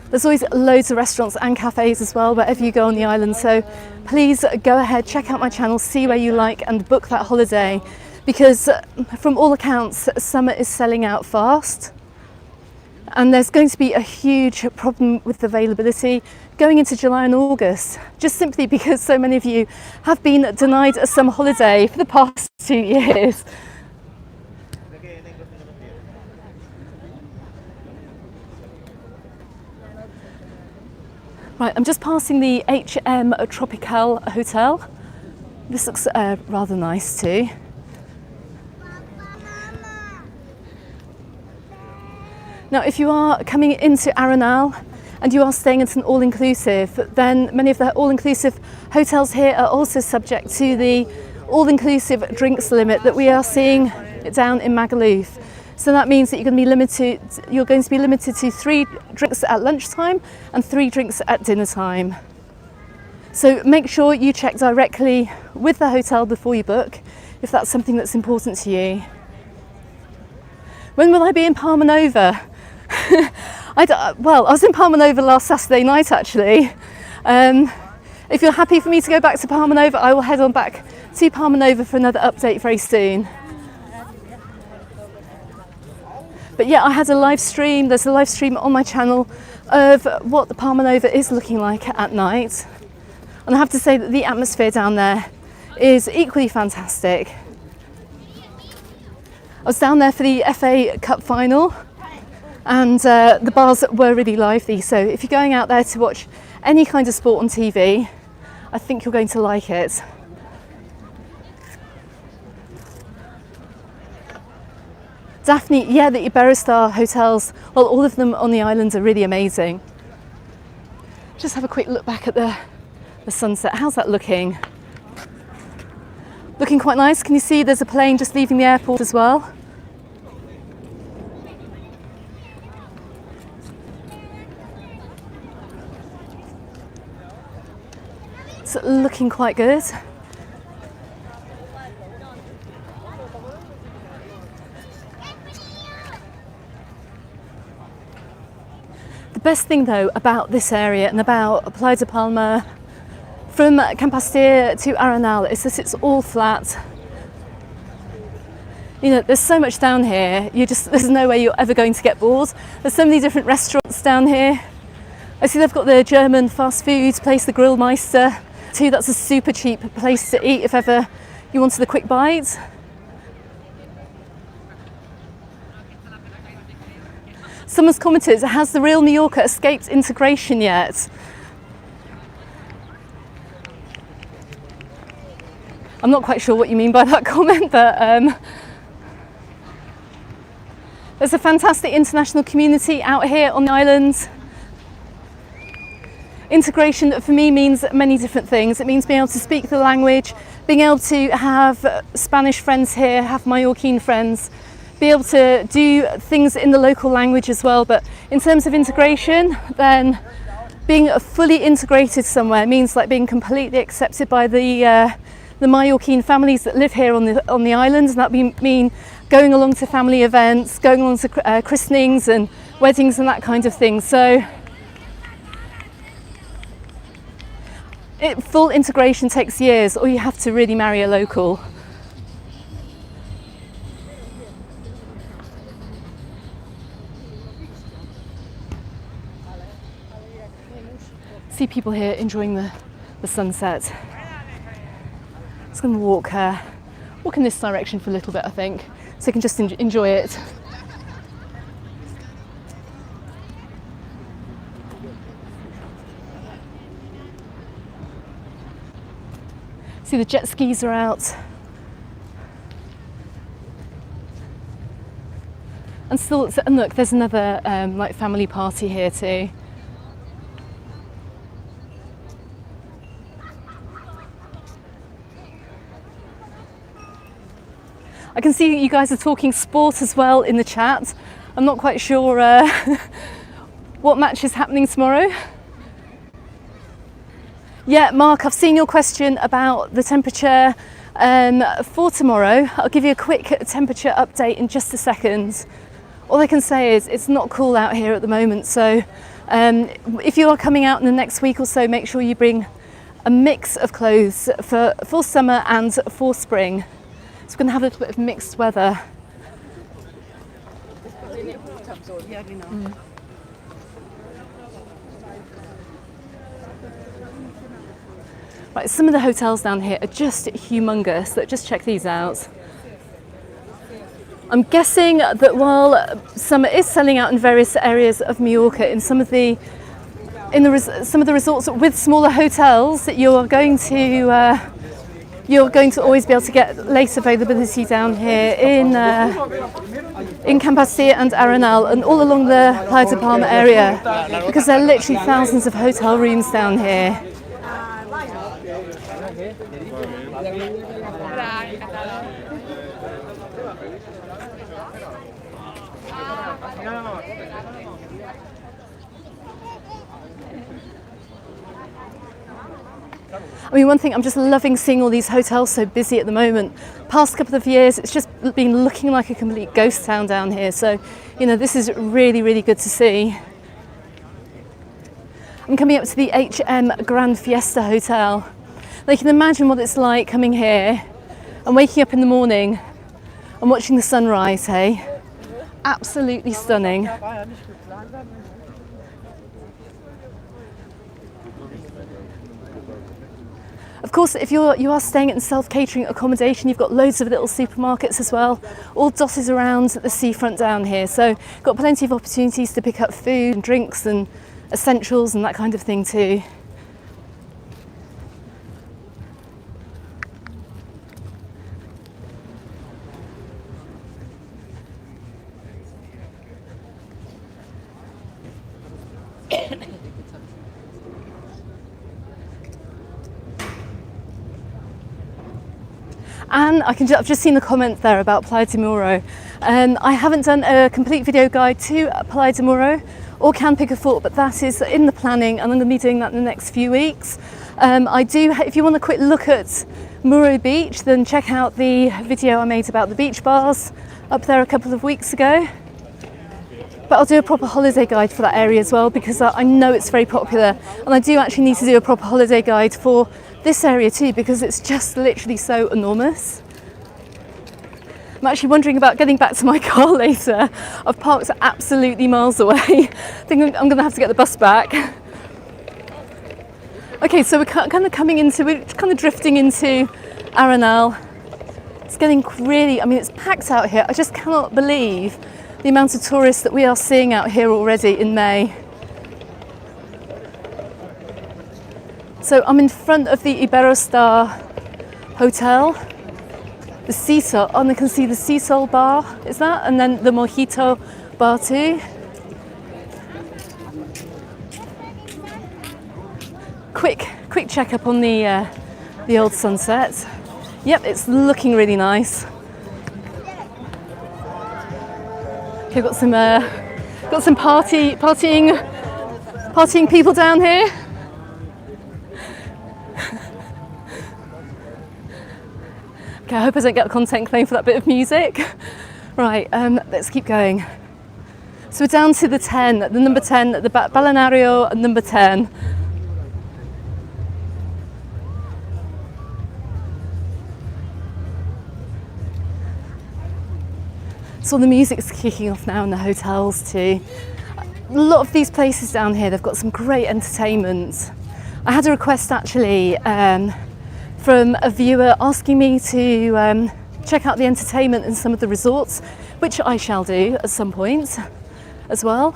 There's always loads of restaurants and cafes as well wherever you go on the island, so please go ahead, check out my channel, see where you like and book that holiday, because from all accounts summer is selling out fast and there's going to be a huge problem with availability going into July and August, just simply because so many of you have been denied a summer holiday for the past 2 years. Right, I'm just passing the HM Tropical Hotel. This looks rather nice too. Now, if you are coming into Arenal and you are staying at an all-inclusive, then many of the all-inclusive hotels here are also subject to the all-inclusive drinks limit that we are seeing down in Magaluf. So that means that you're going to be limited to 3 drinks at lunchtime and 3 drinks at dinner time. So make sure you check directly with the hotel before you book, if that's something that's important to you. When will I be in Palma Nova? Well, I was in Palma Nova last Saturday night actually. If you're happy for me to go back to Palma Nova, I will head on back to Palma Nova for another update very soon. But yeah, I had a live stream, there's a live stream on my channel of what the Palma Nova is looking like at night. And I have to say that the atmosphere down there is equally fantastic. I was down there for the FA Cup final and the bars were really lively. So if you're going out there to watch any kind of sport on TV, I think you're going to like it. Daphne, yeah, the Iberostar hotels, well, all of them on the islands are really amazing. Just have a quick look back at the sunset. How's that looking? Looking quite nice. Can you see there's a plane just leaving the airport as well? It's looking quite good. The best thing though about this area and about Playa de Palma from Pastilla to Arenal is that it's all flat. You know, there's so much down here, there's no way you're ever going to get bored. There's so many different restaurants down here. I see they've got the German fast food place, the Grillmeister, too. That's a super cheap place to eat if ever you wanted a quick bite. Someone's commented, has the real Mallorca escaped integration yet? I'm not quite sure what you mean by that comment, but there's a fantastic international community out here on the island. Integration for me means many different things. It means being able to speak the language, being able to have Spanish friends here, have Mallorquin friends, be able to do things in the local language as well. But in terms of integration, then being fully integrated somewhere means like being completely accepted by the Mallorquin families that live here on the island, and that would mean going along to family events, going along to christenings and weddings and that kind of thing. So full integration takes years, or you have to really marry a local. See people here enjoying the sunset. Just going to walk walk in this direction for a little bit, I think, so you can just enjoy it. See, the jet skis are out. And still, and look, there's another like family party here too. I can see you guys are talking sport as well in the chat. I'm not quite sure what match is happening tomorrow. Yeah, Mark, I've seen your question about the temperature for tomorrow. I'll give you a quick temperature update in just a second. All I can say is it's not cool out here at the moment, so if you are coming out in the next week or so, make sure you bring a mix of clothes for summer and for spring. So we're going to have a little bit of mixed weather. Right, some of the hotels down here are just humongous. Let's just check these out. I'm guessing that while summer is selling out in various areas of Mallorca, in some of the resorts with smaller hotels, that you're going to always be able to get late availability down here in Pastilla and Arenal and all along the Playa de Palma area, because there are literally thousands of hotel rooms down here. I mean, one thing, I'm just loving seeing all these hotels so busy at the moment. Past couple of years, it's just been looking like a complete ghost town down here. So, you know, this is really, really good to see. I'm coming up to the HM Grand Fiesta Hotel. Now, you can imagine what it's like coming here and waking up in the morning and watching the sunrise, hey? Absolutely stunning. Of course, if you are staying in self-catering accommodation, you've got loads of little supermarkets as well, all dotted around the seafront down here. So got plenty of opportunities to pick up food and drinks and essentials and that kind of thing too. And I've just seen a comment there about Playa de Poro. I haven't done a complete video guide to Playa de Poro or Can Pick a Fort, but that is in the planning and I'm going to be doing that in the next few weeks. If you want a quick look at Puro Beach, then check out the video I made about the beach bars up there a couple of weeks ago. But I'll do a proper holiday guide for that area as well, because I know it's very popular, and I do actually need to do a proper holiday guide for this area too, because it's just literally so enormous. I'm actually wondering about getting back to my car later. I've parked absolutely miles away. I think I'm going to have to get the bus back. Okay, so we're kind of drifting into Arenal. It's getting really, I mean, it's packed out here. I just cannot believe the amount of tourists that we are seeing out here already in May. So I'm in front of the Iberostar Hotel, the Sea Sol, and I can see the Sea Sol bar, is that? And then the Mojito bar too. Quick check up on the old sunset. Yep, it's looking really nice. Okay, got some partying people down here. Okay, I hope I don't get a content claim for that bit of music. Right, let's keep going. So we're down to the 10, the number 10, the Balneario number 10. So the music's kicking off now in the hotels too. A lot of these places down here, they've got some great entertainment. I had a request actually from a viewer asking me to check out the entertainment in some of the resorts, which I shall do at some point as well.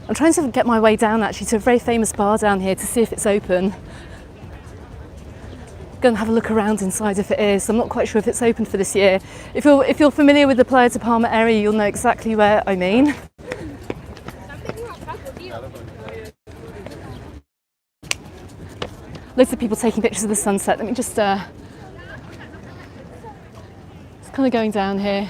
I'm trying to get my way down actually to a very famous bar down here to see if it's open. Go and have a look around inside if it is. I'm not quite sure if it's open for this year. If you're familiar with the Playa de Palma area, you'll know exactly where I mean. Loads of people taking pictures of the sunset. Let me just, it's kind of going down here.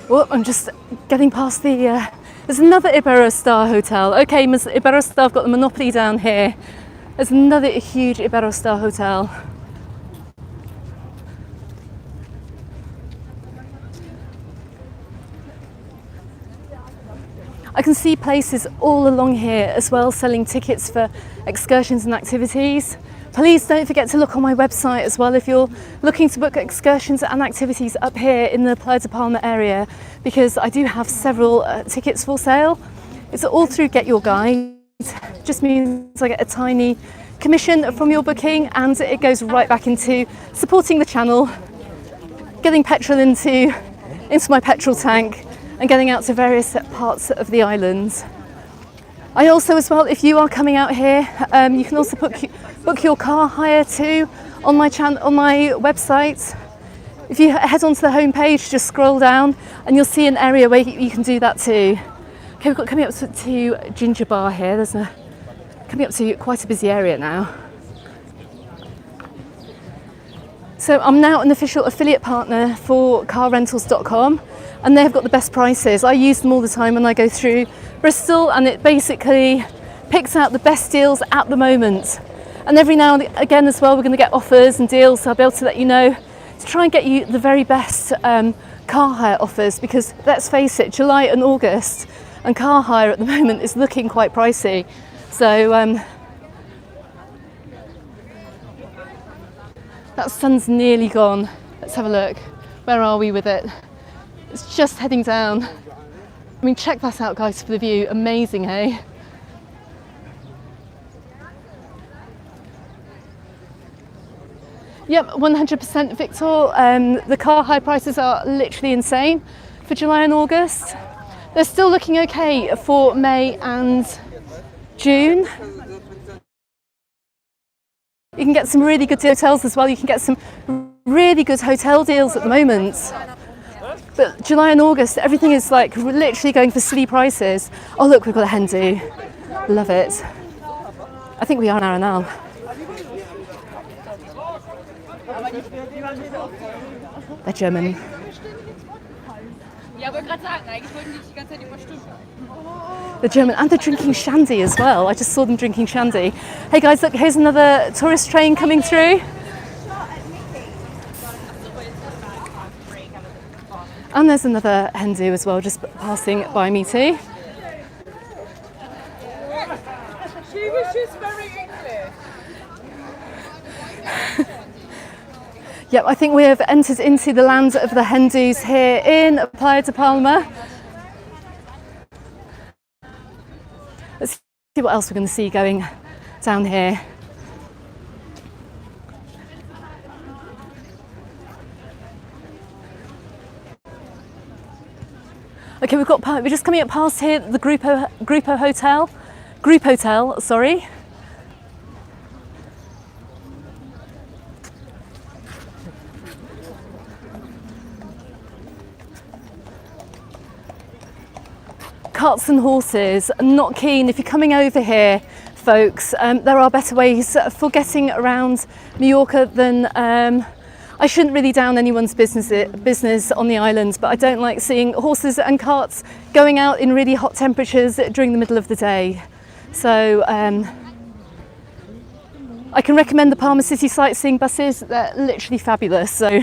Well, I'm just getting past the, there's another Iberostar hotel. Okay, Iberostar have got the monopoly down here. There's another huge Iberostar hotel. I can see places all along here as well selling tickets for excursions and activities. Please don't forget to look on my website as well if you're looking to book excursions and activities up here in the Playa de Palma area, because I do have several tickets for sale. It's all through Get Your Guide. Just means I get a tiny commission from your booking, and it goes right back into supporting the channel, getting petrol into my petrol tank, and getting out to various parts of the island. I also, as well, if you are coming out here, you can also book your car hire too on my website. If you head onto the home page, just scroll down and you'll see an area where you can do that too. Okay, we've got coming up to Ginger Bar here. There's coming up to quite a busy area now. So I'm now an official affiliate partner for carrentals.com, and they've got the best prices. I use them all the time when I go through Bristol, and it basically picks out the best deals at the moment. And every now and again as well, we're going to get offers and deals, so I'll be able to let you know to try and get you the very best car hire offers, because let's face it, July and August and car hire at the moment is looking quite pricey. So that sun's nearly gone. Let's have a look. Where are we with it? It's just heading down. I mean, check that out, guys, for the view. Amazing, hey? Yep, 100% Victor. The car hire prices are literally insane for July and August. They're still looking okay for May and June. You can get some really good hotels as well. You can get some really good hotel deals at the moment. But July and August, everything is like literally going for silly prices. Oh look, we've got a Hindu. Love it. I think we are in Arenal. They're German. They're German, and they're drinking shandy as well. I just saw them drinking shandy. Hey guys, look, here's another tourist train coming through. And there's another Hindu as well, just passing by me too. She was just very English. Yep, I think we have entered into the land of the Hindus here in Playa de Palma. Let's see what else we're going to see going down here. Okay, we're just coming up past here the Grupo Hotel, sorry. Carts and horses, not keen. If you're coming over here, folks, there are better ways for getting around Mallorca than I shouldn't really down anyone's business on the island, but I don't like seeing horses and carts going out in really hot temperatures during the middle of the day. So I can recommend the Palma City sightseeing buses. They're literally fabulous. So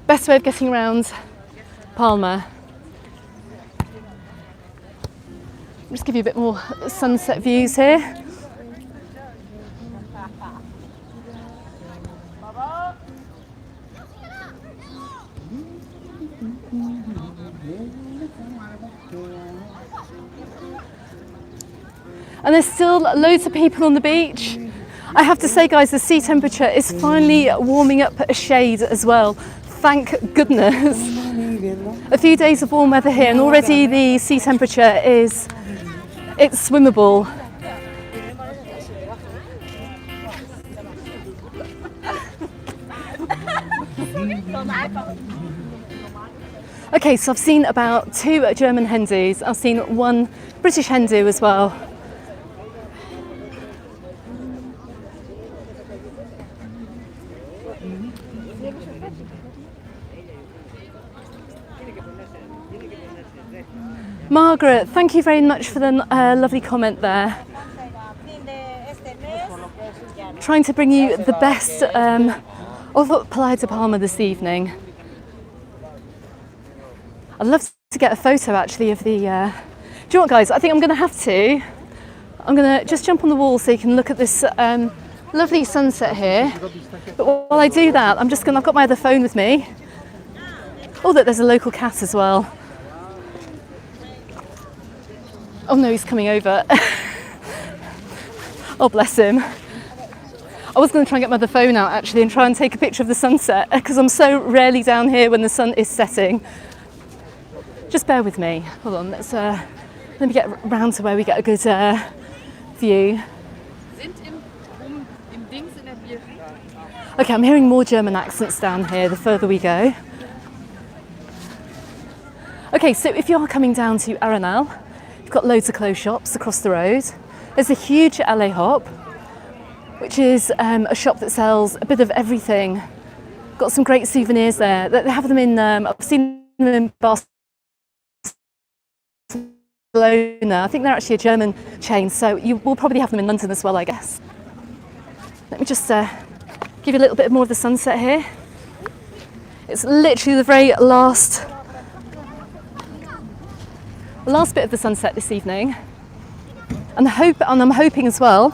best way of getting around Palma. I'll just give you a bit more sunset views here. And there's still loads of people on the beach. I have to say, guys, the sea temperature is finally warming up a shade as well. Thank goodness. A few days of warm weather here and already the sea temperature it's swimmable. Okay, so I've seen about 2 German hen dos. I've seen 1 British hen do as well. Margaret, thank you very much for the lovely comment there. Trying to bring you the best of Playa de Palma this evening. I'd love to get a photo actually of the... do you know what, guys? I think I'm going to have to. I'm going to just jump on the wall so you can look at this lovely sunset here. But while I do that, I've got my other phone with me. Oh, look, there's a local cat as well. Oh no, he's coming over. Oh, bless him. I was going to try and get my other phone out actually and try and take a picture of the sunset because I'm so rarely down here when the sun is setting. Just bear with me. Hold on, let me get round to where we get a good view. Okay, I'm hearing more German accents down here the further we go. Okay, so if you are coming down to Arenal, you've got loads of clothes shops across the road. There's a huge LA Hop, which is a shop that sells a bit of everything. Got some great souvenirs there. They have them in, I've seen them in Barcelona. I think they're actually a German chain, so you will probably have them in London as well, I guess. Let me just give you a little bit more of the sunset here. It's literally the very last bit of the sunset this evening, and I'm hoping as well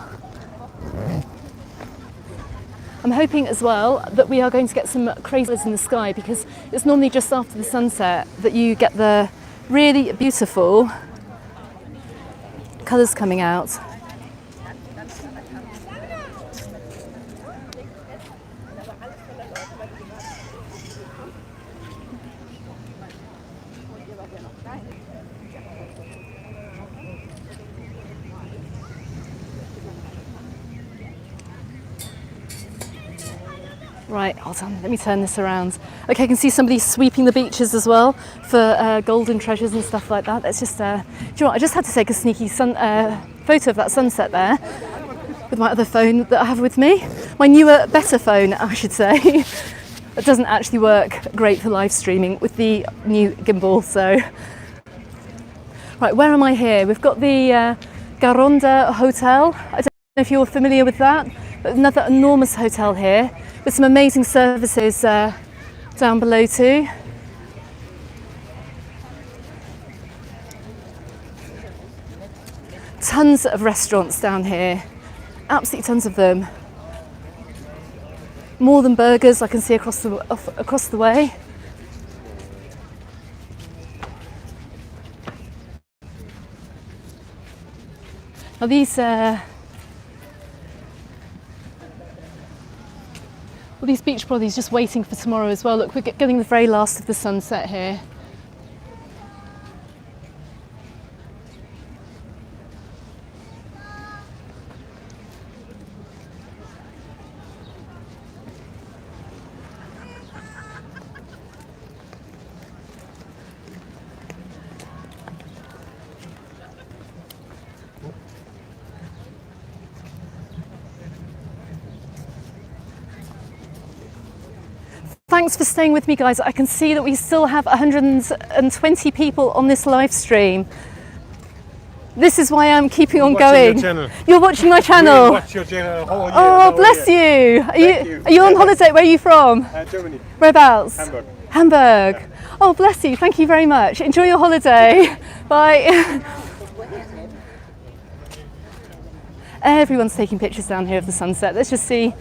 that we are going to get some craziness in the sky, because it's normally just after the sunset that you get the really beautiful colours coming out. Right, hold on, let me turn this around. Okay, I can see somebody sweeping the beaches as well for golden treasures and stuff like that. Let's just, do you know what, I just had to take a sneaky photo of that sunset there with my other phone that I have with me. My newer, better phone, I should say. It doesn't actually work great for live streaming with the new gimbal, so. Right, where am I here? We've got the Garonda Hotel. I don't know if you're familiar with that, but another enormous hotel here with some amazing services down below too. Tons of restaurants down here, absolutely tons of them. More than burgers I can see across the way. Now these beach brothies just waiting for tomorrow as well. Look, we're getting the very last of the sunset here. Thanks for staying with me, guys. I can see that we still have 120 people on this live stream. This is why I'm keeping on going. You're watching my channel. Watch your channel whole year. Oh, bless you. Are you on holiday? Where are you from? Germany. Whereabouts? Hamburg. Hamburg. Yeah. Oh, bless you. Thank you very much. Enjoy your holiday. Bye. Everyone's taking pictures down here of the sunset. Let's just see.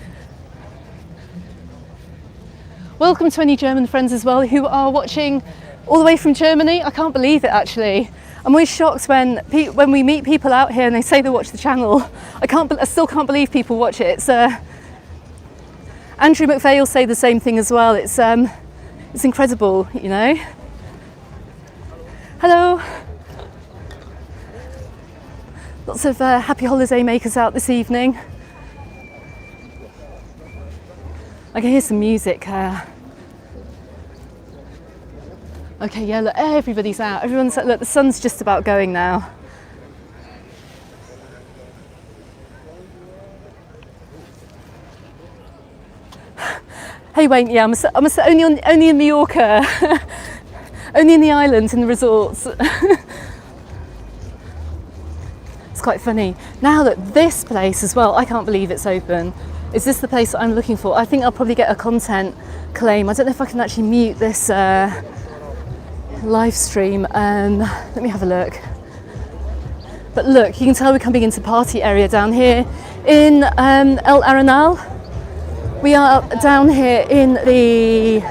welcome to any German friends as well who are watching all the way from Germany. I can't believe it actually. I'm always shocked when we meet people out here and they say they watch the channel. I still can't believe people watch it. It's, Andrew McVeigh will say the same thing as well. It's incredible, you know. Hello. Lots of happy holiday makers out this evening. I can hear some music. Okay, yeah, look, everybody's out. Everyone's look, the sun's just about going now. Hey Wayne, yeah, I'm only in Mallorca, only in the islands, in the resorts. It's quite funny. Now that this place as well, I can't believe it's open. Is this the place that I'm looking for? I think I'll probably get a content claim. I don't know if I can actually mute this live stream. Let me have a look. But look, you can tell we're coming into party area down here in El Arenal. We are down here in the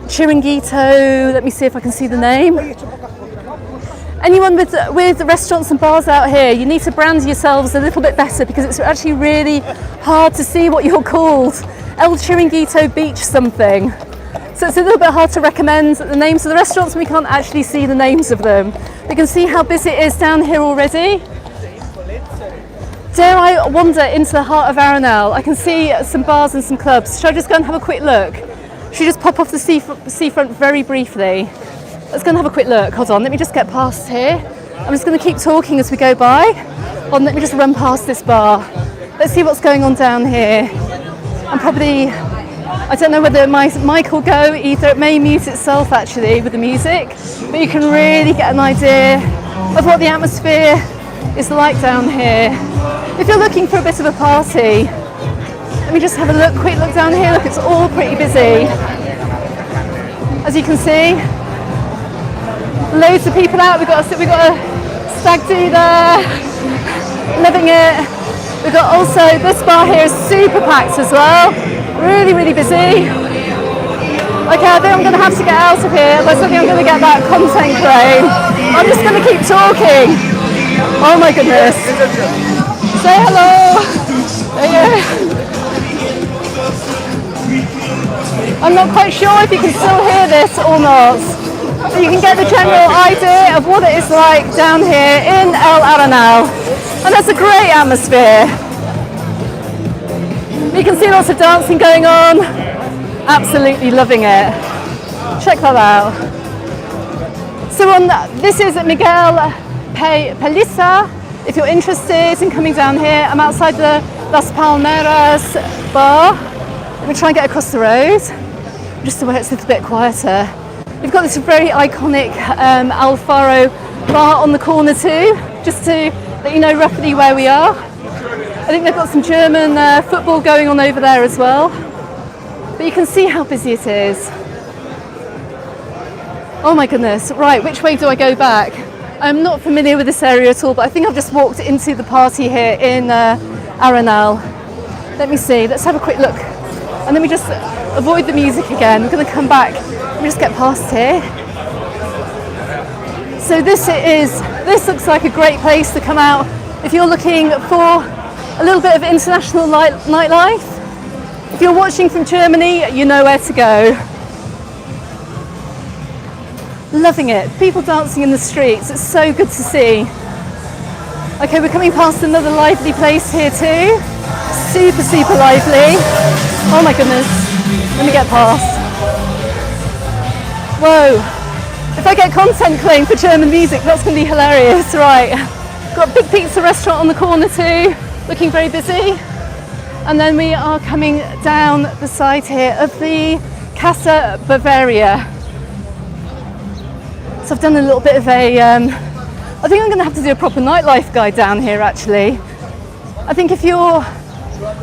Chiringuito. Let me see if I can see the name. Anyone with restaurants and bars out here, you need to brand yourselves a little bit better because it's actually really hard to see what you're called. El Chiringuito Beach something. So it's a little bit hard to recommend the names of the restaurants when we can't actually see the names of them. You can see how busy it is down here already. Dare I wander into the heart of Arenal? I can see some bars and some clubs. Should I just go and have a quick look? Should we just pop off the seafront very briefly? Let's go and have a quick look. Hold on, let me just get past here. I'm just going to keep talking as we go by. Hold on, let me just run past this bar. Let's see what's going on down here. I don't know whether my mic will go either. It may mute itself actually with the music, but you can really get an idea of what the atmosphere is like down here. If you're looking for a bit of a party, let me just have a quick look down here. Look, it's all pretty busy. As you can see, loads of people out. We've got a stag do there, loving it. We've got also, this bar here is super packed as well. Really, really busy. Okay, I think I'm going to have to get out of here, otherwise I think I'm going to get that content claim. I'm just going to keep talking. Oh my goodness. Say hello. There you go. I'm not quite sure if you can still hear this or not. So you can get the general idea of what it is like down here in El Arenal. And that's a great atmosphere. You can see lots of dancing going on. Absolutely loving it. Check that out. So this is Miguel Pelissa. If you're interested in coming down here, I'm outside the Las Palmeras bar. Let me try and get across the road, just so it's a little bit quieter. We've got this very iconic Alfaro bar on the corner too, just to let you know roughly where we are. I think they've got some German football going on over there as well. But you can see how busy it is. Oh my goodness, right, which way do I go back? I'm not familiar with this area at all, but I think I've just walked into the party here in Arenal. Let me see, let's have a quick look. And then we just avoid the music again. We're going to come back and just get past here. So this looks like a great place to come out if you're looking for a little bit of international nightlife. If you're watching from Germany, you know where to go. Loving it. People dancing in the streets. It's so good to see. Okay, we're coming past another lively place here too. Super, super lively. Oh my goodness. Let me get past. Whoa. If I get content claim for German music, that's going to be hilarious. Right. Got a big pizza restaurant on the corner too. Looking very busy. And then we are coming down the side here of the Casa Bavaria. So I've done a little bit of a, I think I'm going to have to do a proper nightlife guide down here actually. I think if you're,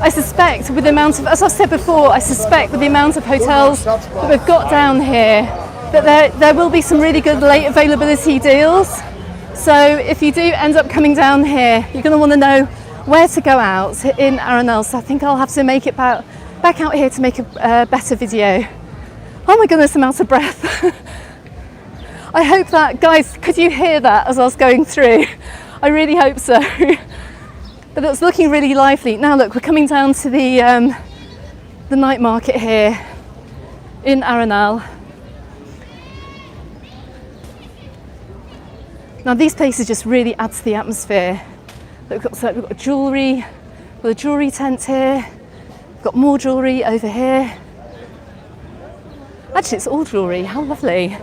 I suspect with the amount of, as I've said before, I suspect with the amount of hotels that we've got down here, that there will be some really good late availability deals. So if you do end up coming down here, you're going to want to know where to go out in Arenal. So I think I'll have to make it back out here to make a better video. Oh my goodness, I'm out of breath. I hope that, guys, could you hear that as I was going through? I really hope so. But it's looking really lively. Now look, we're coming down to the night market here in Arenal. Now these places just really add to the atmosphere. Look, we've got jewellery, we've got a jewellery tent here, we've got more jewellery over here. Actually, it's all jewellery, how lovely.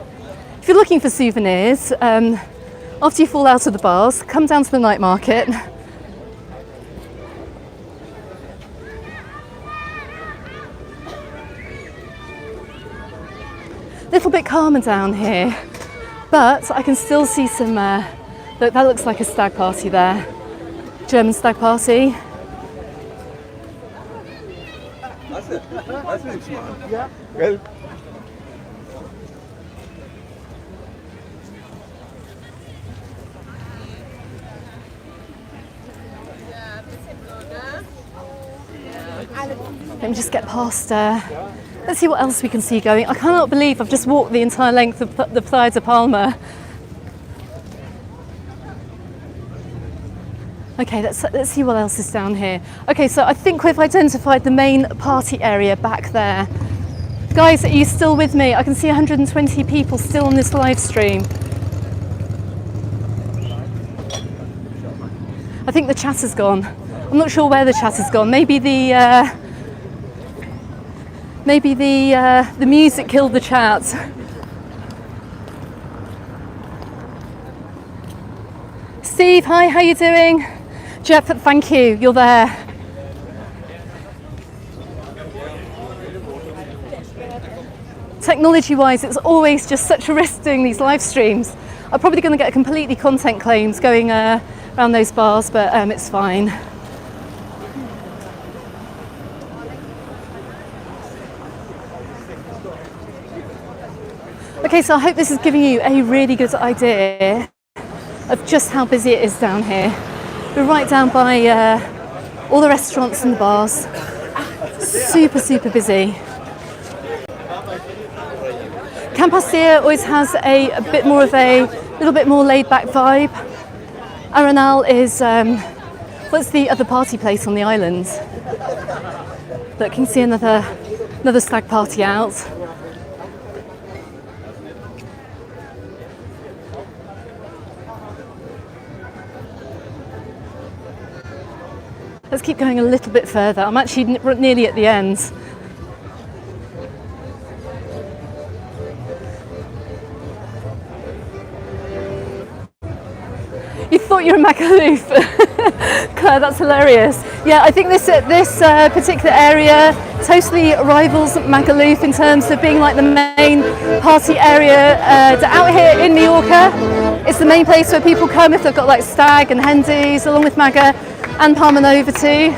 If you're looking for souvenirs, after you fall out of the bars, come down to the night market. Little bit calmer down here, but I can still see some, look, that looks like a stag party there. German stag party. Well, let me just get past, let's see what else we can see going. I cannot believe I've just walked the entire length of the Playa de Palma. Okay, let's see what else is down here. Okay, so I think we've identified the main party area back there. Guys, are you still with me? I can see 120 people still on this live stream. I think the chat has gone. I'm not sure where the chat has gone. Maybe the music killed the chat. Steve, hi, how you doing? Jeff, thank you, you're there. Technology-wise, it's always just such a risk doing these live streams. I'm probably going to get completely content claims going around those bars, but it's fine. Okay, so I hope this is giving you a really good idea of just how busy it is down here. We're right down by all the restaurants and the bars. Super, super busy. Pastilla always has a little bit more laid back vibe. Arenal is, what's the other party place on the island? Look, you can see another stag party out. Let's keep going a little bit further. I'm actually nearly at the end. You thought you were Magaluf. Claire, that's hilarious. Yeah, I think this particular area totally rivals Magaluf in terms of being like the main party area out here in Mallorca. It's the main place where people come if they've got like stag and hendies, along with Maga and Palma Nova too.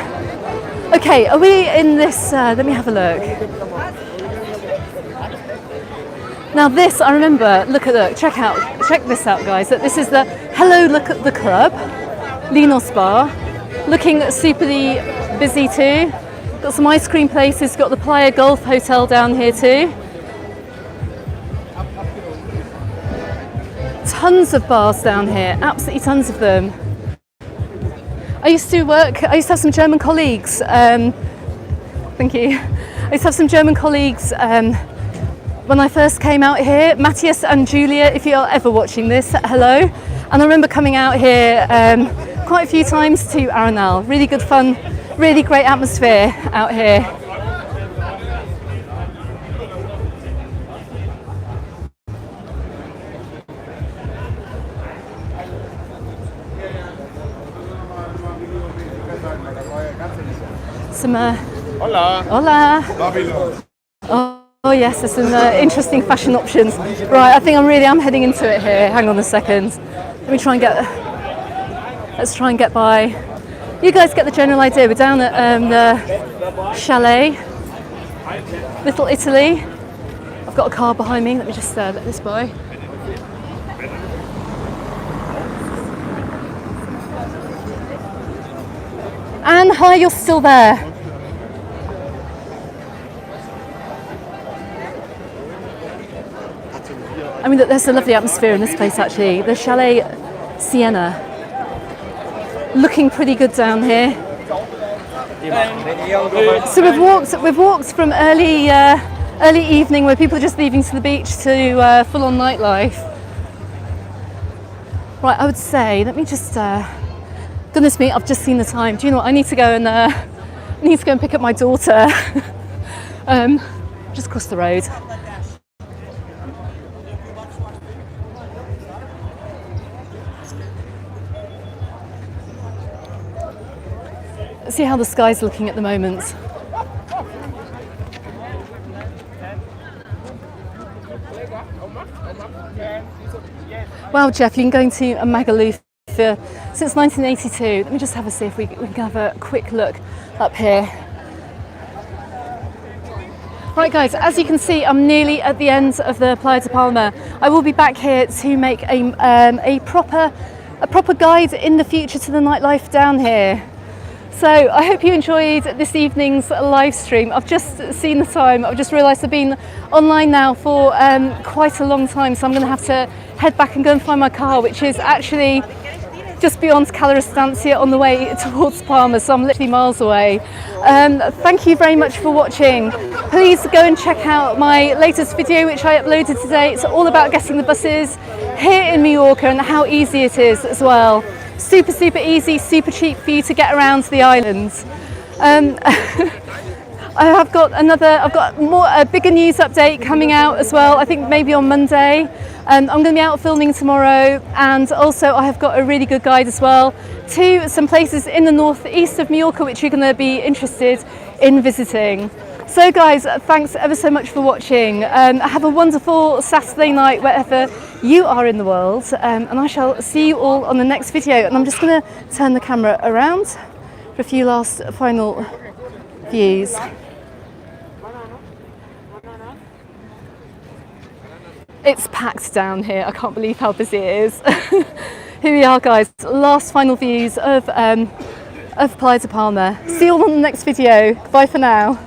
Okay, are we in this? Let me have a look. Now this, I remember, look, check this out guys. This is the Hello Look at the Club, Linos Bar. Looking superly busy too. Got some ice cream places, got the Playa Golf Hotel down here too. Tons of bars down here, absolutely tons of them. I used to have some German colleagues, thank you. I used to have some German colleagues when I first came out here, Matthias and Julia, if you're ever watching this, hello. And I remember coming out here quite a few times to Arenal. Really good fun, really great atmosphere out here. Some, hola. Hola. Oh yes, there's some interesting fashion options. Right, I think I'm heading into it here. Hang on a second. Let's try and get by. You guys get the general idea. We're down at the chalet, Little Italy. I've got a car behind me. Let me just let this by. Anne, hi, you're still there. I mean, there's a lovely atmosphere in this place actually. The Chalet Sienna, looking pretty good down here. So we've walked from early evening where people are just leaving to the beach to full-on nightlife. Right, I would say, let me just, goodness me, I've just seen the time. Do you know what? I need to go and pick up my daughter. Just across the road. See how the sky's looking at the moment. Wow, Jeff, you've been going to Magaluf since 1982. Let me just have a see if we can have a quick look up here. Right guys, as you can see, I'm nearly at the end of the Playa de Palma. I will be back here to make a proper guide in the future to the nightlife down here. So I hope you enjoyed this evening's live stream. I've just seen the time. I've just realised I've been online now for quite a long time, so I'm going to have to head back and go and find my car, which is actually just beyond Cala Estancia on the way towards Palma, so I'm literally miles away. Thank you very much for watching. Please go and check out my latest video which I uploaded today. It's all about getting the buses here in Mallorca and how easy it is as well. Super easy, super cheap for you to get around the islands. I've got a bigger news update coming out as well, I think maybe on Monday. I'm going to be out filming tomorrow, and also I have got a really good guide as well to some places in the northeast of Mallorca which you're going to be interested in visiting. So guys, thanks ever so much for watching. Have a wonderful Saturday night wherever you are in the world, and I shall see you all on the next video. And I'm just going to turn the camera around for a few last final views. It's packed down here. I can't believe how busy it is. Here we are guys, last final views of Playa de Palma. See you all on the next video. Bye for now.